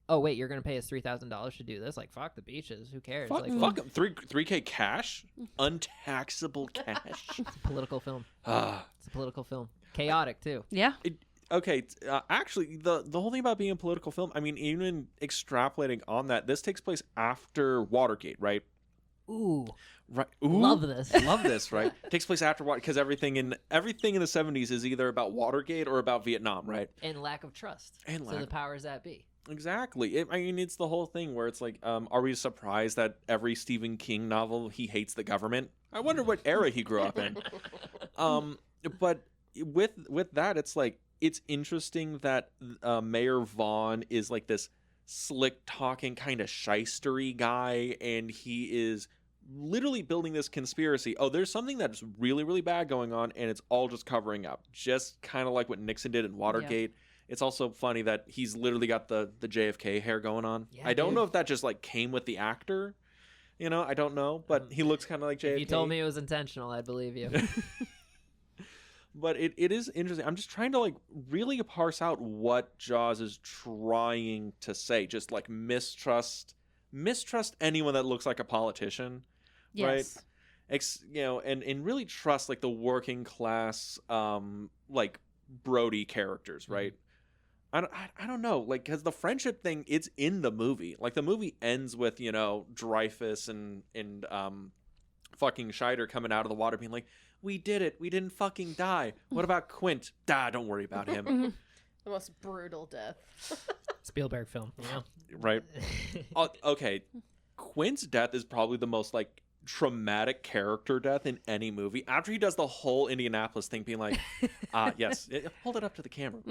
Oh wait, you're gonna pay us $3,000 to do this? Like, fuck the beaches. Who cares? Fuck, like, fuck 'em. $3K cash, untaxable cash. It's a political film. Ah. It's a political film. Chaotic too. Yeah. Okay, actually, the whole thing about being a political film, I mean, even extrapolating on that, this takes place after Watergate, right? Ooh. Right. Ooh. Love this. Love this, right? It takes place after Watergate because everything in the 70s is either about Watergate or about Vietnam, right? And lack of trust. And so the powers that be. Exactly. I mean, it's the whole thing where it's like, are we surprised that every Stephen King novel, he hates the government? I wonder what era he grew up in. But with that, it's like, it's interesting that Mayor Vaughn is like this slick talking kind of shystery guy, and he is literally building this conspiracy. Oh, there's something that's really, really bad going on, and it's all just covering up. Just kind of like what Nixon did in Watergate. Yeah. It's also funny that he's literally got the JFK hair going on. Yeah, I don't know if that just like came with the actor. You know, I don't know, but he looks kind of like JFK. If you told me it was intentional, I'd believe you. But it is interesting. I'm just trying to like really parse out what Jaws is trying to say. Just like mistrust anyone that looks like a politician, yes. Right? You know, and really trust like the working class, like Brody characters, right? I don't know, like, because the friendship thing, it's in the movie. Like the movie ends with, you know, Dreyfus and fucking Scheider coming out of the water being like, we did it. We didn't fucking die. What about Quint? Don't worry about him. The most brutal death. Spielberg film, you know? Right. Okay. Quint's death is probably the most, like, traumatic character death in any movie. After he does the whole Indianapolis thing being like, yes, hold it up to the camera.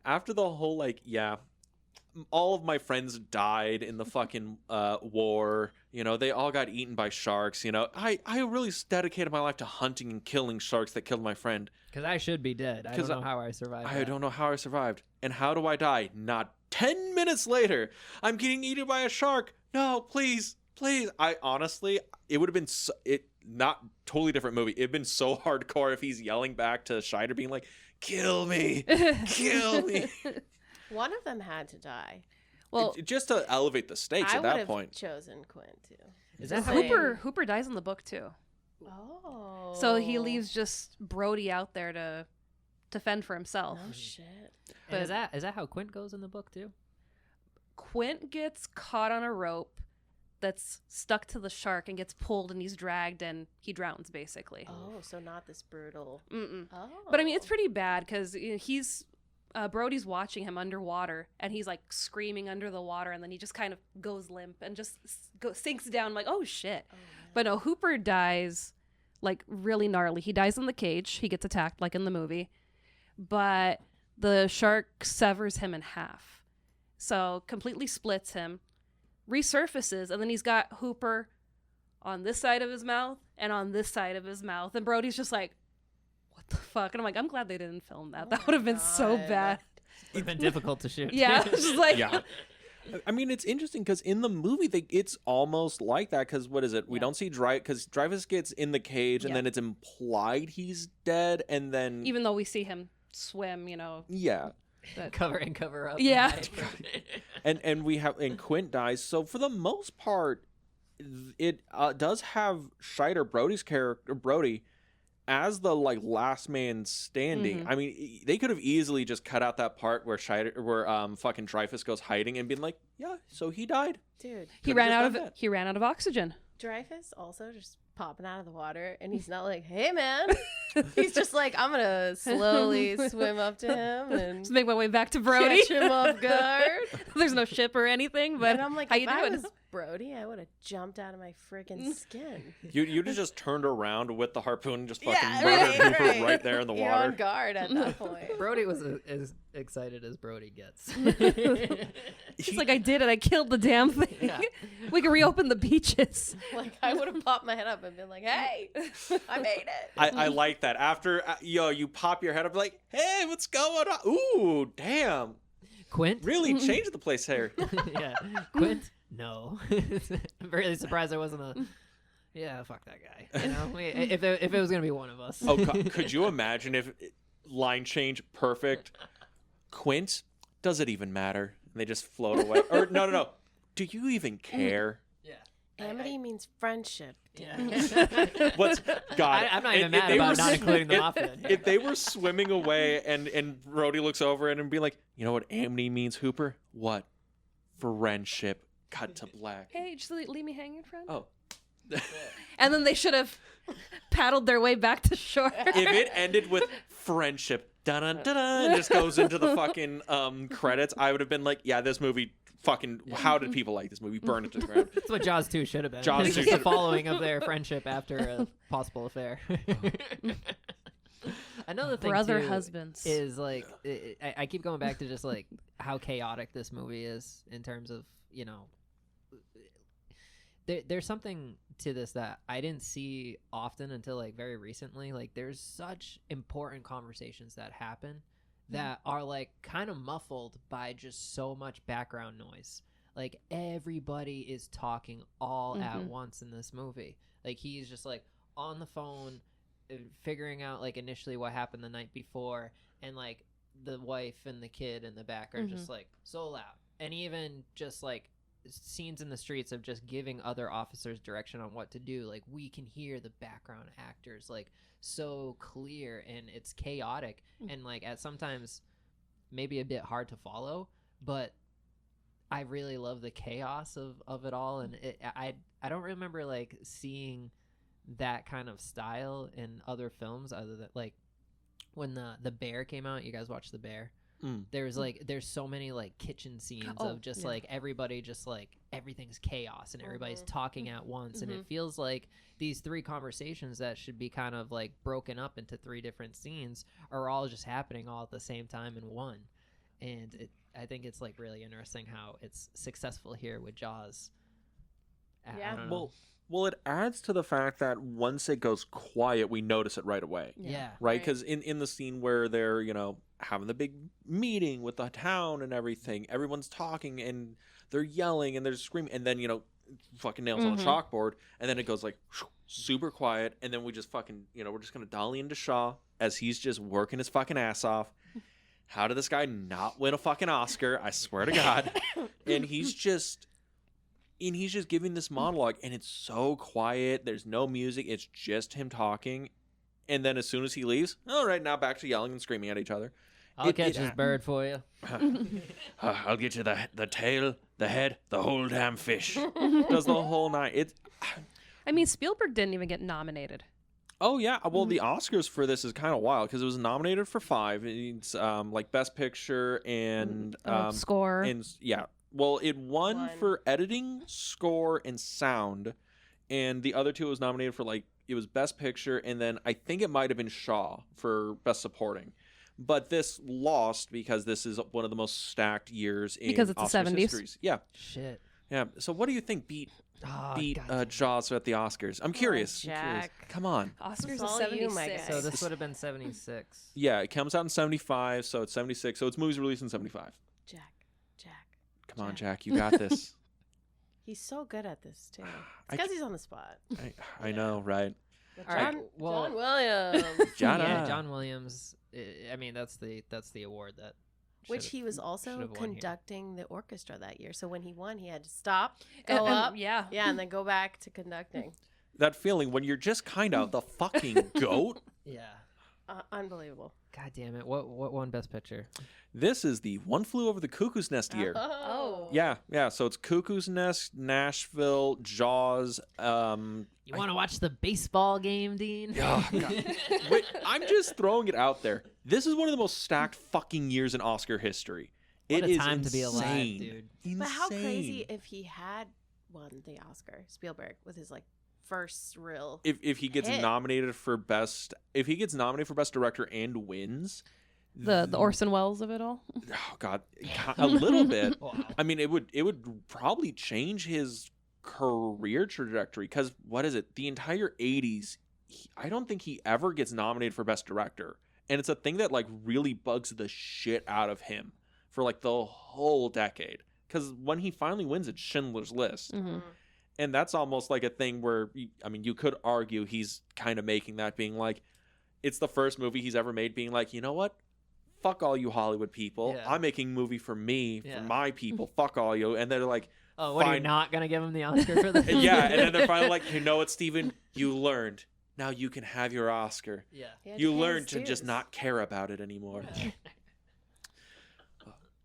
After the whole, like, yeah, all of my friends died in the fucking war. You know, they all got eaten by sharks. You know, I really dedicated my life to hunting and killing sharks that killed my friend. Because I should be dead. I don't know how I survived. I don't know how I survived. And how do I die? Not 10 minutes later, I'm getting eaten by a shark. No, please. I honestly, it would have been not totally different movie. It'd been so hardcore if he's yelling back to Scheider being like, kill me. One of them had to die. Well, just to elevate the stakes at that point. I would have chosen Quint too. Is that Hooper dies in the book too? Oh, so he leaves just Brody out there to fend for himself. Oh shit! But is that how Quint goes in the book too? Quint gets caught on a rope that's stuck to the shark and gets pulled, and he's dragged and he drowns basically. Oh, so not this brutal. Mm-mm. Oh. But I mean, it's pretty bad because he's. Brody's watching him underwater, and he's like screaming under the water, and then he just kind of goes limp and just sinks down. I'm like, oh shit! Oh, but no, Hooper dies like really gnarly. He dies in the cage. He gets attacked like in the movie, but the shark severs him in half, so completely splits him, resurfaces, and then he's got Hooper on this side of his mouth and on this side of his mouth, and Brody's just like, the fuck? And I'm like, I'm glad they didn't film that. That would have been so bad. It would have been difficult to shoot. Yeah. It's just like, yeah. I mean, it's interesting because in the movie, it's almost like that because what is it? We don't see because Dreyfus gets in the cage and then it's implied he's dead. And then. Even though we see him swim, you know. Yeah. Cover up. Yeah. and Quint dies. So for the most part, it does have Scheider, Brody's character, Brody, as the like last man standing. Mm-hmm. I mean, they could have easily just cut out that part where fucking Dreyfus goes hiding and been like, yeah, so he died. Dude, he ran out of oxygen. Dreyfus also just popping out of the water, and he's not like, hey man. He's just like, I'm gonna slowly swim up to him and just make my way back to Brody. Catch him off guard. There's no ship or anything, but and I'm like, how you doing? Brody, I would have jumped out of my freaking skin. You'd have just turned around with the harpoon and just fucking Yeah, murdered Hooper right. right there in the You're water. on guard at that point. Brody was as excited as Brody gets. She's like, I did it. I killed the damn thing. Yeah. We can reopen the beaches. Like, I would have popped my head up and been like, hey, I made it. I like that. After you pop your head up like, hey, what's going on? Ooh, damn. Quint? Really changed the place here. Yeah. Quint? No. I'm really surprised there wasn't a... Yeah, fuck that guy. You know, if it was gonna be one of us. Oh, could you imagine if line change perfect? Quint, does it even matter? And they just float away. Or no. Do you even care? Yeah. Amity means friendship. Yeah. What's God? I'm not even if mad they about were not including them off it. If they were swimming away and Brody looks over and be like, you know what amity means, Hooper? What? Friendship. Cut to black. Hey, just leave me hanging, friend. Oh. And then they should have paddled their way back to shore. If it ended with friendship, dun-dun-dun-dun, and just goes into the fucking credits, I would have been like, yeah, this movie fucking, how did people like this movie? Burn it to the ground. That's what Jaws 2 should have been. Jaws It's 2 just the should- following of their friendship after a possible affair. Another thing Brother too husbands. is like I keep going back to just like how chaotic this movie is in terms of, you know, there's something to this that I didn't see often until like very recently. Like there's such important conversations that happen that are like kind of muffled by just so much background noise. Like everybody is talking all at once in this movie. Like he's just like on the phone figuring out like initially what happened the night before, and like the wife and the kid in the back are just like so loud. And even just like scenes in the streets of just giving other officers direction on what to do, like we can hear the background actors like so clear, and it's chaotic and like at sometimes maybe a bit hard to follow, but I really love the chaos of it all. And I don't remember like seeing that kind of style in other films other than like when the Bear came out. You guys watched The Bear? There's like there's so many like kitchen scenes of just like everybody just like everything's chaos and everybody's talking at once, and it feels like these three conversations that should be kind of like broken up into three different scenes are all just happening all at the same time in one. And I think it's like really interesting how it's successful here with Jaws. Yeah. I don't know. Well, it adds to the fact that once it goes quiet, we notice it right away. Yeah. Right? Because in the scene where they're, you know, having the big meeting with the town and everything, everyone's talking and they're yelling and they're screaming, and then, you know, fucking nails on a chalkboard, and then it goes like super quiet, and then we just fucking, you know, we're just going to dolly into Shaw as he's just working his fucking ass off. How did this guy not win a fucking Oscar? I swear to God. And he's just giving this monologue, and it's so quiet. There's no music. It's just him talking. And then as soon as he leaves, all right, now back to yelling and screaming at each other. I'll catch this bird for you. I'll get you the tail, the head, the whole damn fish. Does the whole night. I mean, Spielberg didn't even get nominated. Oh, yeah. Well, the Oscars for this is kind of wild because it was nominated for 5. It's like Best Picture and Score. And yeah. Well, it won for editing, score, and sound. And the other 2 was nominated for like, it was Best Picture, and then I think it might have been Shaw for Best Supporting. But this lost because this is one of the most stacked years in because it's Oscars the 70s. histories. Yeah. Shit. Yeah. So what do you think beat God. Jaws at the Oscars? I'm curious. Jack. Come on. Oscars It's is all 76. you, my guy. So this would have been 76. Yeah, it comes out in 75, so it's 76. So it's movies released in 75. Jack. Come on, Jack. You got this. He's so good at this too. It's because he's on the spot. I know, right? But All right, John, well- John Williams, Yeah, John Williams. I mean, that's the award that. which should've- he was should've also won here. conducting the orchestra that year. So when he won, he had to stop, go up, Yeah. and then go back to conducting. That feeling when you're just kind of the fucking goat. Yeah. Unbelievable. God damn it! What won Best Picture? This is the One Flew Over the Cuckoo's Nest year. Oh. Yeah. So it's Cuckoo's Nest, Nashville, Jaws. You want to watch the baseball game, Dean? Oh, God. Wait, I'm just throwing it out there. This is one of the most stacked fucking years in Oscar history. What It a is time to be alive, insane. dude. Insane. But how crazy if he had won the Oscar. Spielberg with his like first real. If he gets hit. nominated for best director and wins, The Orson Welles of it all. oh god, a little bit. Wow. I mean, it would probably change his career trajectory, because what is it? The entire 80s, I don't think he ever gets nominated for best director, and it's a thing that like really bugs the shit out of him for like the whole decade. Because when he finally wins, it's Schindler's List. Mm-hmm. And that's almost like a thing where, I mean, you could argue he's kind of making that, being like, it's the first movie he's ever made, being like, you know what? Fuck all you Hollywood people. Yeah. I'm making a movie for me, Yeah. for my people. Fuck all you. And they're like, Oh, what, are you fine. not going to give him the Oscar for this? yeah. And then they're finally like, you know what, Steven? You learned. Now you can have your Oscar. Yeah. He had to You pay his learned to just dues. not care about it anymore.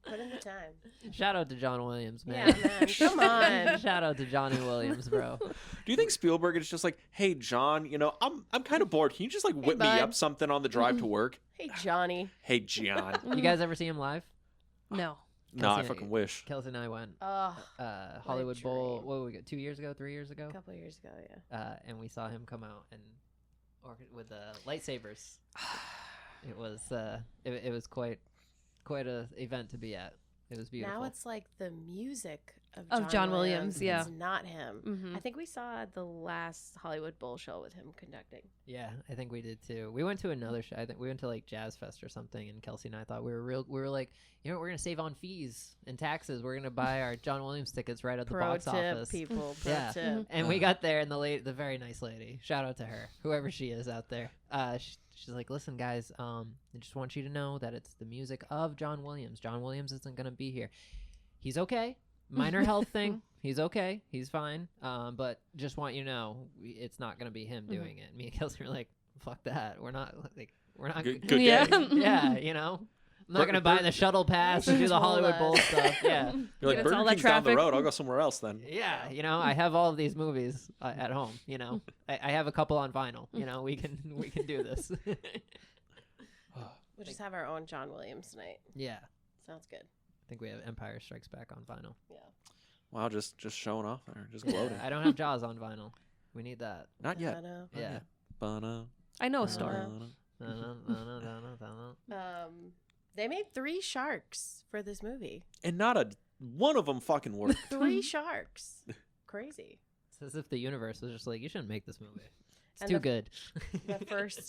Put in the time. Shout out to John Williams, man. Yeah, man. Come on. Shout out to Johnny Williams, bro. Do you think Spielberg is just like, hey, John, you know, I'm kind of bored. Can you just like whip me bud. up something on the drive to work? Hey, Johnny. Hey, John. You guys ever see him live? No. No, I Kelsey- fucking wish. Kelsey and I went Oh, Hollywood Bowl. dream. What did we go? 2 years ago? 3 years ago? a couple of years ago, yeah. And we saw him come out and with lightsabers. It was it was quite a event to be at. It was beautiful. Now it's like the music Of John Williams, yeah. It's not him. Mm-hmm. I think we saw the last Hollywood Bowl show with him conducting. Yeah, I think we did too. We went to another show. I think we went to like Jazz Fest or something, and Kelsey and I thought we were like, you know what, we're gonna save on fees and taxes. We're gonna buy our John Williams tickets right at the Pro box tip, office. people. Pro Yeah. tip. And we got there, and the very nice lady, shout out to her, whoever she is out there. She's like, listen, guys, I just want you to know that it's the music of John Williams. John Williams isn't gonna be here. He's okay. Minor health thing. He's okay. He's fine. But just want you to know, it's not gonna be him doing it. Me and Kelsey were like, fuck that. We're not. Good Yeah. day. Yeah, you know. I'm not gonna buy the shuttle pass and do the Told Hollywood us. Bowl stuff. Yeah. You're like, Get us Burger all that King's down the traffic. road. I'll go somewhere else then. Yeah, you know, I have all of these movies at home. You know, I have a couple on vinyl. You know, we can do this. We'll just have our own John Williams tonight. Yeah, Sounds good. I think we have Empire Strikes Back on vinyl. Yeah. Wow, just showing off there, just gloating. I don't have Jaws on vinyl. We need that. Not yet. Ba-da. Yeah. Ba-na, I know a store. ba-na. They made 3 sharks for this movie. And not a one of them fucking worked. 3 sharks. Crazy. It's as if the universe was just like, you shouldn't make this movie. It's And too the- good. The first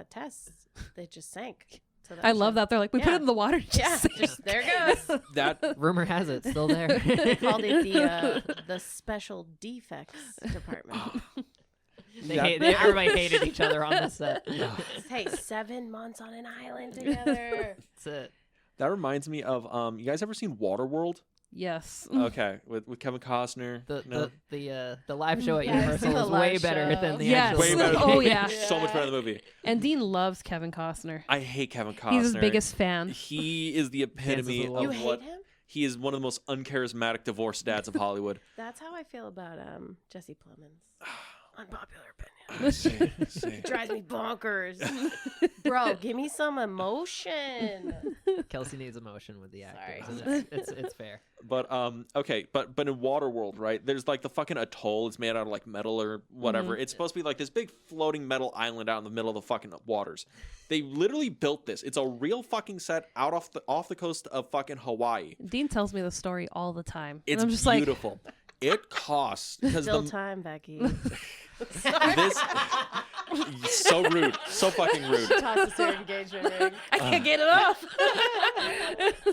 test, they just sank. So I love that. They're like, we put Yeah. it in the water. Yeah, just there it goes. That Rumor has it, still there. They called it the special defects department. Everybody hated each other on the set. Hey, 7 months on an island together. That's it. that reminds me of you guys ever seen Waterworld? Yes. Okay, with Kevin Costner. No? The live show at Yeah, I've seen Universal the is way live better show. than the Yes. actual Way movie. better. Oh, yeah. So much better than the movie. And Dean loves Kevin Costner. I hate Kevin Costner. He's his biggest fan. He is the epitome Dances with of Wolves. You what hate him? he is. One of the most uncharismatic divorce dads of Hollywood. That's how I feel about Jesse Plemons. Unpopular opinion. Drives me bonkers. Bro, give me some emotion. Kelsey needs emotion with the actors. Sorry. And it's fair. But okay, but in Waterworld, right? There's like the fucking atoll. It's made out of like metal or whatever. It's supposed to be like this big floating metal island out in the middle of the fucking waters. They literally built this. It's a real fucking set out off the coast of fucking Hawaii. Dean tells me the story all the time. It's and I'm just beautiful. It costs because Still time, Becky. this so rude, so fucking rude. Tosses her engagement ring. I can't get it off.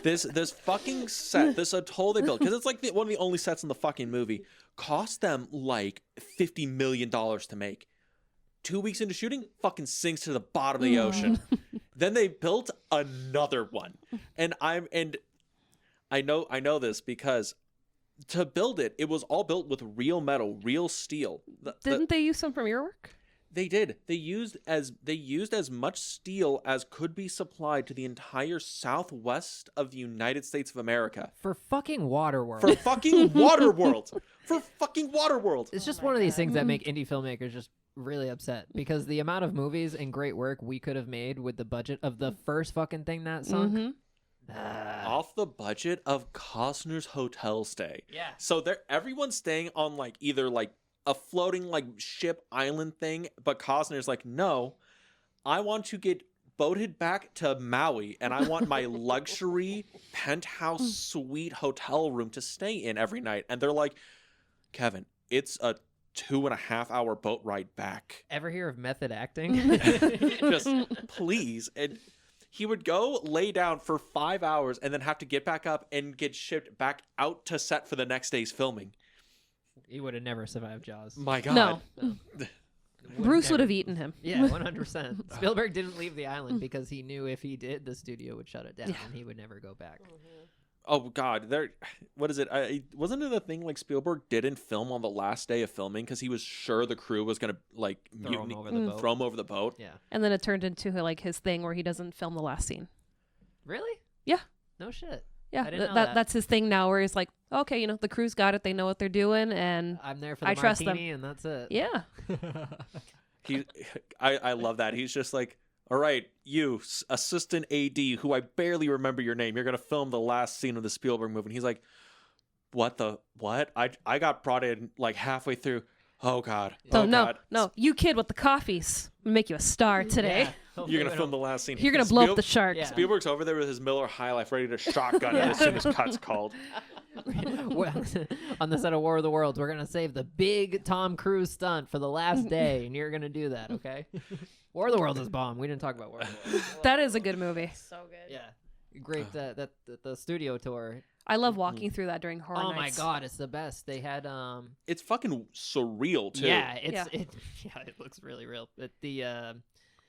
This fucking set, this atoll they built, because it's like one of the only sets in the fucking movie, cost them like $50 million to make. 2 weeks into shooting, fucking sinks to the bottom of the ocean. Then they built another one, and I know this because to build it, it was all built with real metal, real steel. Didn't they use some from your work? They did. They used as much steel as could be supplied to the entire southwest of the United States of America. For fucking Waterworld. For fucking Waterworld. For fucking Waterworld. It's just my one of these God. things that make indie filmmakers just really upset because the amount of movies and great work we could have made with the budget of the first fucking thing that sunk. Mm-hmm. off the budget of Costner's hotel stay. Yeah. So everyone's staying on like either like a floating like ship island thing, but Costner's like, no, I want to get boated back to Maui and I want my luxury penthouse suite hotel room to stay in every night. And they're like, Kevin, it's a 2.5 hour boat ride back. Ever hear of method acting? Just please. And he would go lay down for 5 hours and then have to get back up and get shipped back out to set for the next day's filming. He would have never survived Jaws. My God. No. Bruce would have eaten him. Yeah, 100%. Spielberg didn't leave the island because he knew if he did, the studio would shut it down and he would never go back. Oh God, what is it? Wasn't it a thing like Spielberg didn't film on the last day of filming because he was sure the crew was gonna like Throw him over the boat. throw him over the boat? Yeah. And then it turned into like his thing where he doesn't film the last scene. Really? Yeah. No shit. Yeah, I didn't know that. that's his thing now, where he's like, okay, you know, the crew's got it, they know what they're doing, and I'm there for the I trust martini and that's it. yeah. I love that. He's just like, all right, you assistant AD, who I barely remember your name, you're gonna film the last scene of the Spielberg movie. And he's like, what? I got brought in like halfway through. Oh God. So Oh, God. no, you kid with the coffees, make you a star today. Yeah. You're gonna film the last scene. You're gonna blow up the shark. Yeah. Spielberg's over there with his Miller High Life, ready to shotgun it as soon as cut's called. Well, on the set of War of the Worlds, we're gonna save the big Tom Cruise stunt for the last day, and you're gonna do that, okay? War of the Worlds is bomb. We didn't talk about War of the Worlds. That is a good movie. So good. Yeah, great. The studio tour. I love walking through that during horror Oh nights. my God, it's the best. They had It's fucking surreal too. yeah, Yeah. it looks really real. But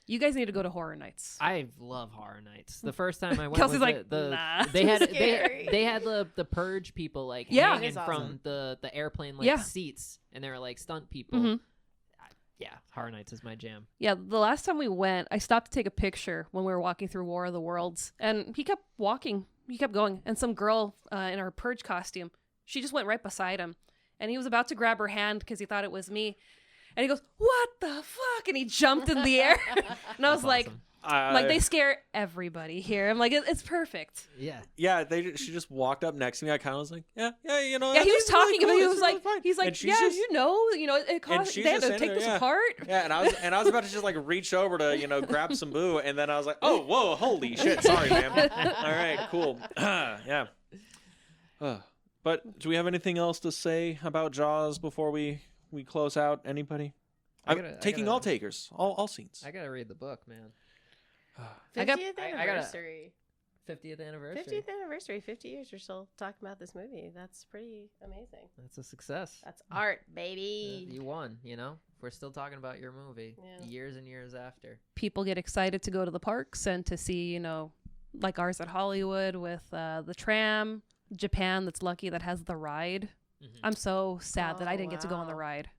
You guys need to go to horror nights. I love horror nights. The first time I went, Kelsey's was like, the nah. they had Scary. they had the purge people like Yeah. hanging It is from awesome. the airplane like Yeah. seats, and they were like stunt people. Mhm. Yeah, horror nights is my jam. Yeah, the last time we went, I stopped to take a picture when we were walking through War of the Worlds, and he kept walking. He kept going, and some girl in her purge costume, she just went right beside him, and he was about to grab her hand because he thought it was me, and he goes, "What the fuck?" and he jumped in the air, and I was That's like, awesome. like they scare everybody here. I'm like, it's perfect. Yeah. Yeah, she just walked up next to me. I kind of was like, yeah, you know. Yeah, he was it's really talking cool. about. He It's was really like, fun. he's And like, she's yeah, just- you know, it and cost. she's They had just to sitting take this there, yeah. apart. Yeah, and I was about to just like reach over to grab some boo, and then I was like, oh, whoa, holy shit, sorry, ma'am. All right, cool. Yeah. But do we have anything else to say about Jaws before we close out? Anybody? I'm taking all takers, all scenes. I gotta read the book, man. 50th I gotta- anniversary. 50th anniversary. 50th anniversary. 50 years. We're still talking about this movie. That's pretty amazing. That's a success. That's art, baby. You won. We're still talking about your movie Yeah. years and years after. People get excited to go to the parks and to see, like ours at Hollywood with the tram. Japan, that's lucky that has the ride. Mhm. I'm so sad that I Oh, didn't get to go on the wow. ride.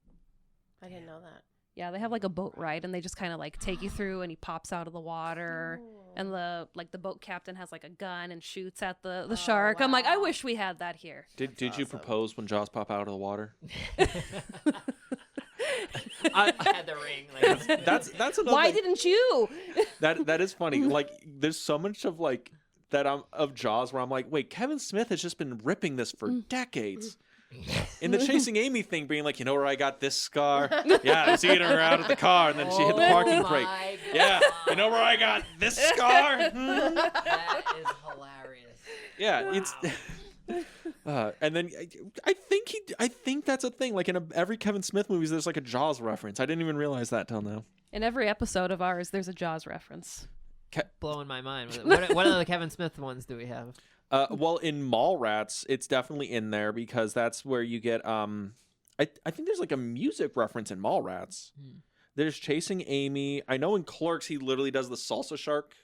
I didn't know that. Yeah, they have like a boat ride, and they just kind of like take you through, and he pops out of the water, and the boat captain has like a gun and shoots at the Oh, shark. I'm like, I wow. wish we had that here. Did you awesome. propose when Jaws pop out of the water? I had the ring. Like, That's another. Why thing. didn't you? That is funny. Like, there's so much of like that of Jaws where I'm like, wait, Kevin Smith has just been ripping this for decades. In the Chasing Amy thing, being like, you know where I got this scar? Yeah, I was eating her out of the car, and then she hit the parking brake. my Yeah, you know where I got this scar? That is hilarious. Yeah, it's. And then I think that's a thing. Like in every Kevin Smith movies, there's like a Jaws reference. I didn't even realize that till now. In every episode of ours, there's a Jaws reference. Blowing my mind. What other Kevin Smith ones do we have? Well, in Mallrats, it's definitely in there because that's where you get. I think there's like a music reference in Mallrats. There's Chasing Amy. I know in Clerks he literally does the salsa shark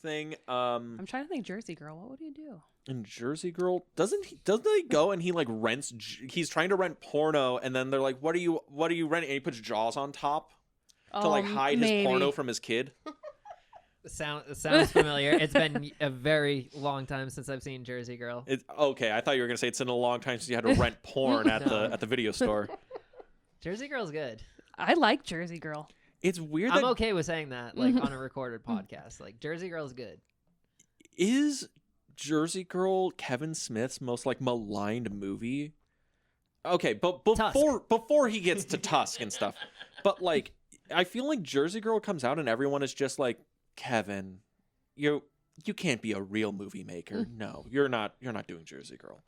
thing. I'm trying to think Jersey Girl. What would you do? In Jersey Girl, doesn't he go and he like rents? He's trying to rent porno, and then they're like, "What are you renting?" And he puts Jaws on top to like hide his porno from his kid. It sounds familiar. It's been a very long time since I've seen Jersey Girl. It's okay. I thought you were gonna say it's been a long time since you had to rent porn at No. the video store. Jersey Girl's good. I like Jersey Girl. It's weird. I'm that okay with saying that, like on a recorded podcast. Like Jersey Girl's good. Is Jersey Girl Kevin Smith's most like maligned movie? Okay, but Tusk. before he gets to Tusk and stuff, but like I feel like Jersey Girl comes out and everyone is just like, Kevin, you can't be a real movie maker. No, you're not doing Jersey Girl.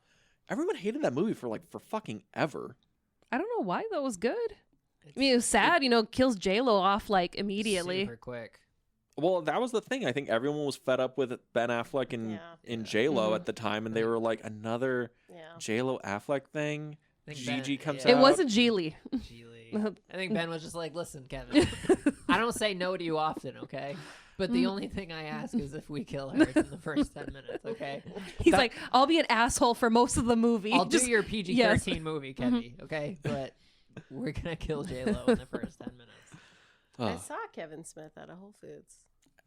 Everyone hated that movie for fucking ever. I don't know why that was good. I mean, it was sad, kills J-Lo off like immediately. Super quick. Well, that was the thing. I think everyone was fed up with Ben Affleck and J-Lo at the time, and they were like, another J-Lo Affleck thing. Gigi comes out. It wasn't Geely. I think Ben was just like, listen, Kevin, I don't say no to you often, okay? But the only thing I ask is if we kill her in the first 10 minutes, okay? He's like, I'll be an asshole for most of the movie. I'll do your PG-13 movie, Kevin, okay? But we're going to kill J-Lo in the first 10 minutes. I saw Kevin Smith at a Whole Foods.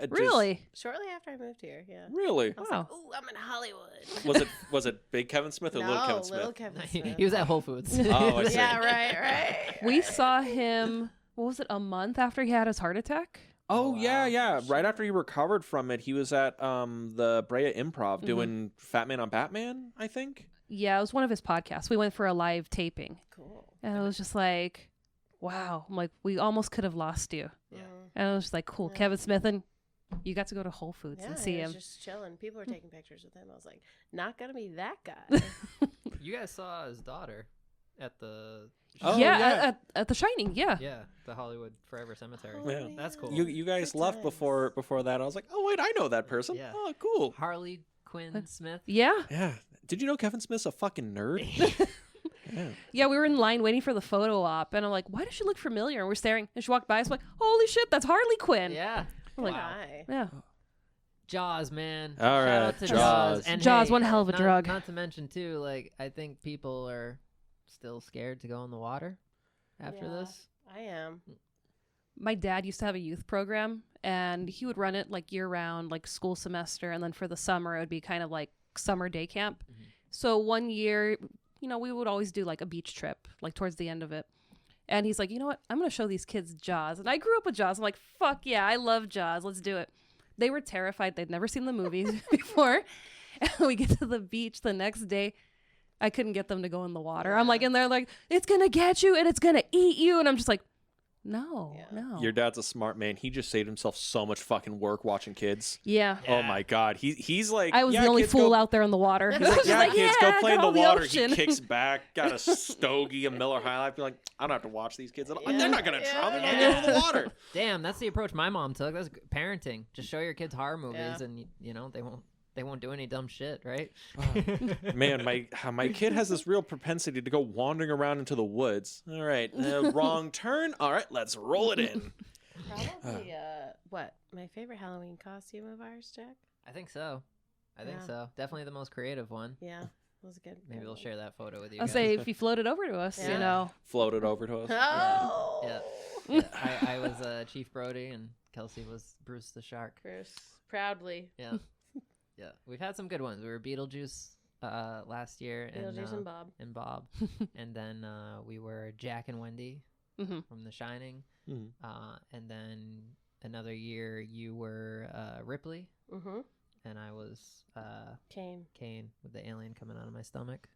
Really? Shortly after I moved here, yeah. Really? I was like, ooh, I'm in Hollywood. Was it big Kevin Smith or little Kevin Smith? Little Kevin Smith. He was at Whole Foods. Oh, I see. Yeah, right. We saw him, what was it, a month after he had his heart attack? Oh, wow. yeah. Right after he recovered from it, he was at the Brea Improv doing Fat Man on Batman, I think. Yeah, it was one of his podcasts. We went for a live taping. Cool. And it was just like, wow. I'm like, we almost could have lost you. Yeah. And it was just like, cool. Yeah. Kevin Smith, and you got to go to Whole Foods and see he him. was just chilling. People were taking pictures with him. I was like, not going to be that guy. You guys saw his daughter at the... Oh, yeah. At The Shining, yeah. Yeah, the Hollywood Forever Cemetery. Yeah. That's cool. You guys Good left times. before that. I was like, oh, wait, I know that person. Yeah. Oh, cool. Harley Quinn Smith. Yeah. Yeah. Did you know Kevin Smith's a fucking nerd? Yeah. Yeah, we were in line waiting for the photo op, and I'm like, why does she look familiar? And we're staring, and she walked by us, like, holy shit, that's Harley Quinn. Yeah. I'm like, Hi. yeah. Jaws, man. All Shout right, out to Jaws. And Jaws, hey, one hell of a drug. Not to mention, too, like, I think people are still scared to go in the water after Yeah. this. I am. My dad used to have a youth program, and he would run it like year round, like school semester, and then for the summer it would be kind of like summer day camp. Mhm. So one year, we would always do like a beach trip, like towards the end of it. And he's like, you know what? I'm going to show these kids Jaws. And I grew up with Jaws. I'm like, fuck yeah, I love Jaws. Let's do it. They were terrified. They'd never seen the movies before. And we get to the beach the next day. I couldn't get them to go in the water. I'm like, and they're like, it's going to get you and it's going to eat you. And I'm just like, no. Your dad's a smart man. He just saved himself so much fucking work watching kids. Yeah. Oh my God. He's like, I was the only fool out there in the water. He's like, yeah, kids, go play in the water. He ocean. kicks back, got a stogie, a Miller High Life. Be like, I don't have to watch these kids at all. They're not gonna drown. They're gonna get in the water. Damn, that's the approach my mom took. That's parenting. Just show your kids horror movies, Yeah. and they won't do any dumb shit, right? Man, my kid has this real propensity to go wandering around into the woods. All right, wrong turn. All right, let's roll it in. Probably, what? My favorite Halloween costume of ours, Jack? I think so. I think Yeah. so. Definitely the most creative one. Yeah. That was a good. Maybe we'll share that photo with you. I'll guys. say if you float it over to us, Yeah. Floated over to us. Oh! Yeah. I was Chief Brody, and Kelsie was Bruce the Shark. Bruce. Proudly. Yeah. Yeah. We've had some good ones. We were Beetlejuice last year. Beetlejuice and Bob. And Bob. And then we were Jack and Wendy Mhm. from The Shining. Mhm. And then another year you were Ripley, Mm-hmm. and I was Kane. Kane with the alien coming out of my stomach.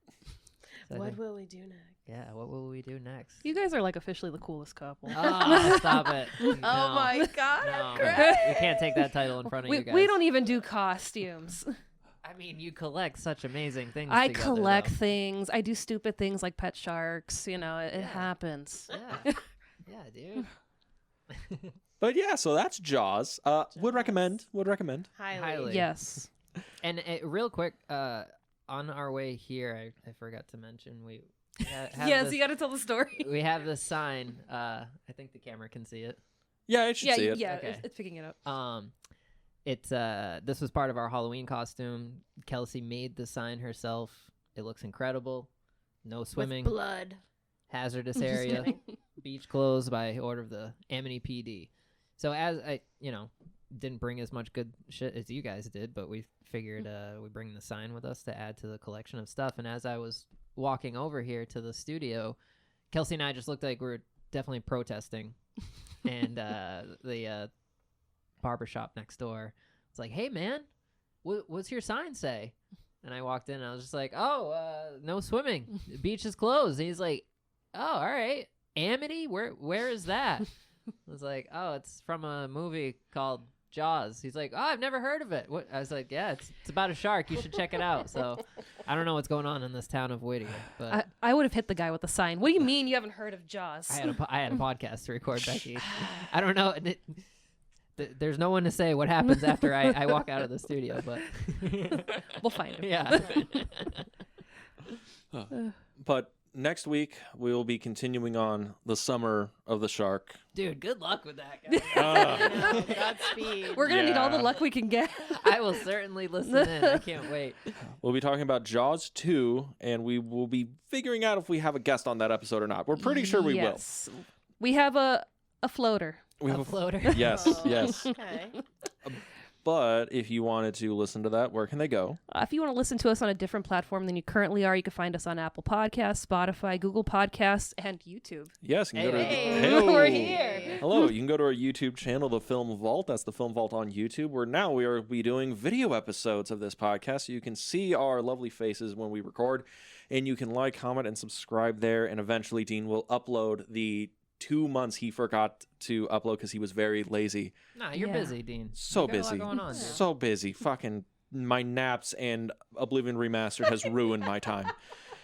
So I What think- will we do next? yeah, what will we do next? You guys are like officially the coolest couple. Oh, stop it. Oh my God, No. I'm great. We can't take that title in front of we, you guys. we don't even do costumes. I mean, you collect such amazing things. I together, collect though. things. I do stupid things like pet sharks. It happens. Yeah. Yeah, dude. But yeah, so that's Jaws. Would recommend. Highly. Yes. And real quick, on our way here, I forgot to mention we have Yes, this, you got to tell the story. we have this sign. I think the camera can see it. Yeah, it should Yeah, see it. yeah, Okay. it's picking it up. It's this was part of our Halloween costume. Kelsie made the sign herself. It looks incredible. No swimming. With blood. Hazardous area. Beach closed by order of the Amity PD. So as I, didn't bring as much good shit as you guys did, but we figured we bring the sign with us to add to the collection of stuff. And as I was walking over here to the studio, Kelsie and I just looked like we were definitely protesting. And the barbershop next door was like, hey, man, what's your sign say? And I walked in and I was just like, oh, no swimming. The beach is closed. And he's like, oh, all right. Amity? Where is that? I was like, oh, it's from a movie called Jaws. He's like, oh, I've never heard of it. What? I was like, yeah, it's about a shark. You should check it out. So I don't know what's going on in this town of Whittier, but I would have hit the guy with the sign. What do you mean you haven't heard of Jaws? I had a podcast to record, Becky. I don't know. There's no one to say what happens after I walk out of the studio, but we'll find him. Yeah. But next week we will be continuing on the Summer of the Shark. Dude, good luck with that, guys. Godspeed. We're gonna need all the luck we can get. I will certainly listen in. I can't wait. We'll be talking about Jaws 2, and we will be figuring out if we have a guest on that episode or not. We're pretty sure we will. We have a floater. We have a floater. Yes, yes. Okay. But if you wanted to listen to that, where can they go? If you want to listen to us on a different platform than you currently are, you can find us on Apple Podcasts, Spotify, Google Podcasts, and YouTube. Yes, you can go to We're here. Hello, you can go to our YouTube channel, The Film Vault. That's The Film Vault on YouTube, where now we will be doing video episodes of this podcast, so you can see our lovely faces when we record, and you can like, comment, and subscribe there, and eventually Dean will upload the 2 months he forgot to upload because he was very lazy. Nah, you're busy, Dean. So you got busy. a lot going on, So busy. Fucking my naps and Oblivion Remastered has ruined my time.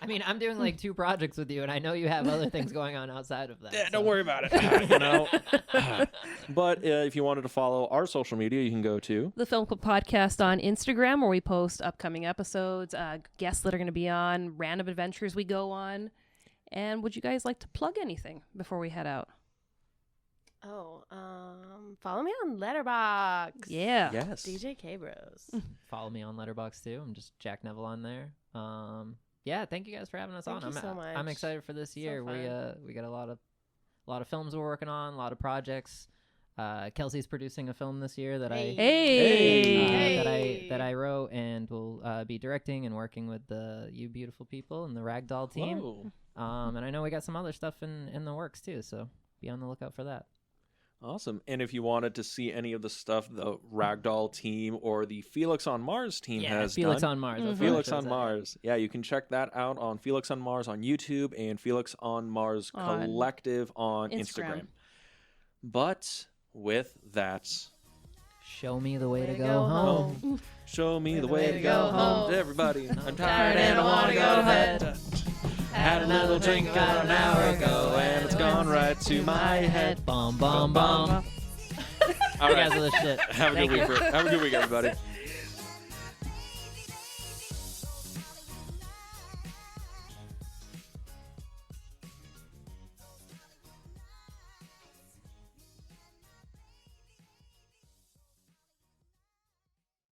I mean, I'm doing like 2 projects with you, and I know you have other things going on outside of that. Yeah, don't worry about it. You know. But if you wanted to follow our social media, you can go to The Film Club Podcast on Instagram, where we post upcoming episodes, guests that are going to be on, random adventures we go on. And would you guys like to plug anything before we head out? Oh, follow me on Letterboxd. Yeah. Yes. DJ K Bros. Follow me on Letterboxd too. I'm just Jack Neville on there. Yeah, thank you guys for having us on. Thank you so much. I'm excited for this year. So We got a lot of films we're working on, a lot of projects. Kelsey's producing a film this year that that I wrote and will be directing and working with you beautiful people and the Ragdoll team. Whoa. And I know we got some other stuff in the works too, so be on the lookout for that. Awesome. And if you wanted to see any of the stuff the Ragdoll team or the Felix on Mars team has Felix done. on Mars. Mm-hmm. Felix on Mars. Yeah, you can check that out on Felix on Mars on YouTube and Felix on Mars Collective on Instagram. But with that, show me the way to go home. Show me the way to go home. Everybody, I'm tired and I want to go to bed. Had a little drink about an hour ago, and it's gone right to my head. Bum, bum, bum. All right. You guys are the shit. Have a good week, everybody.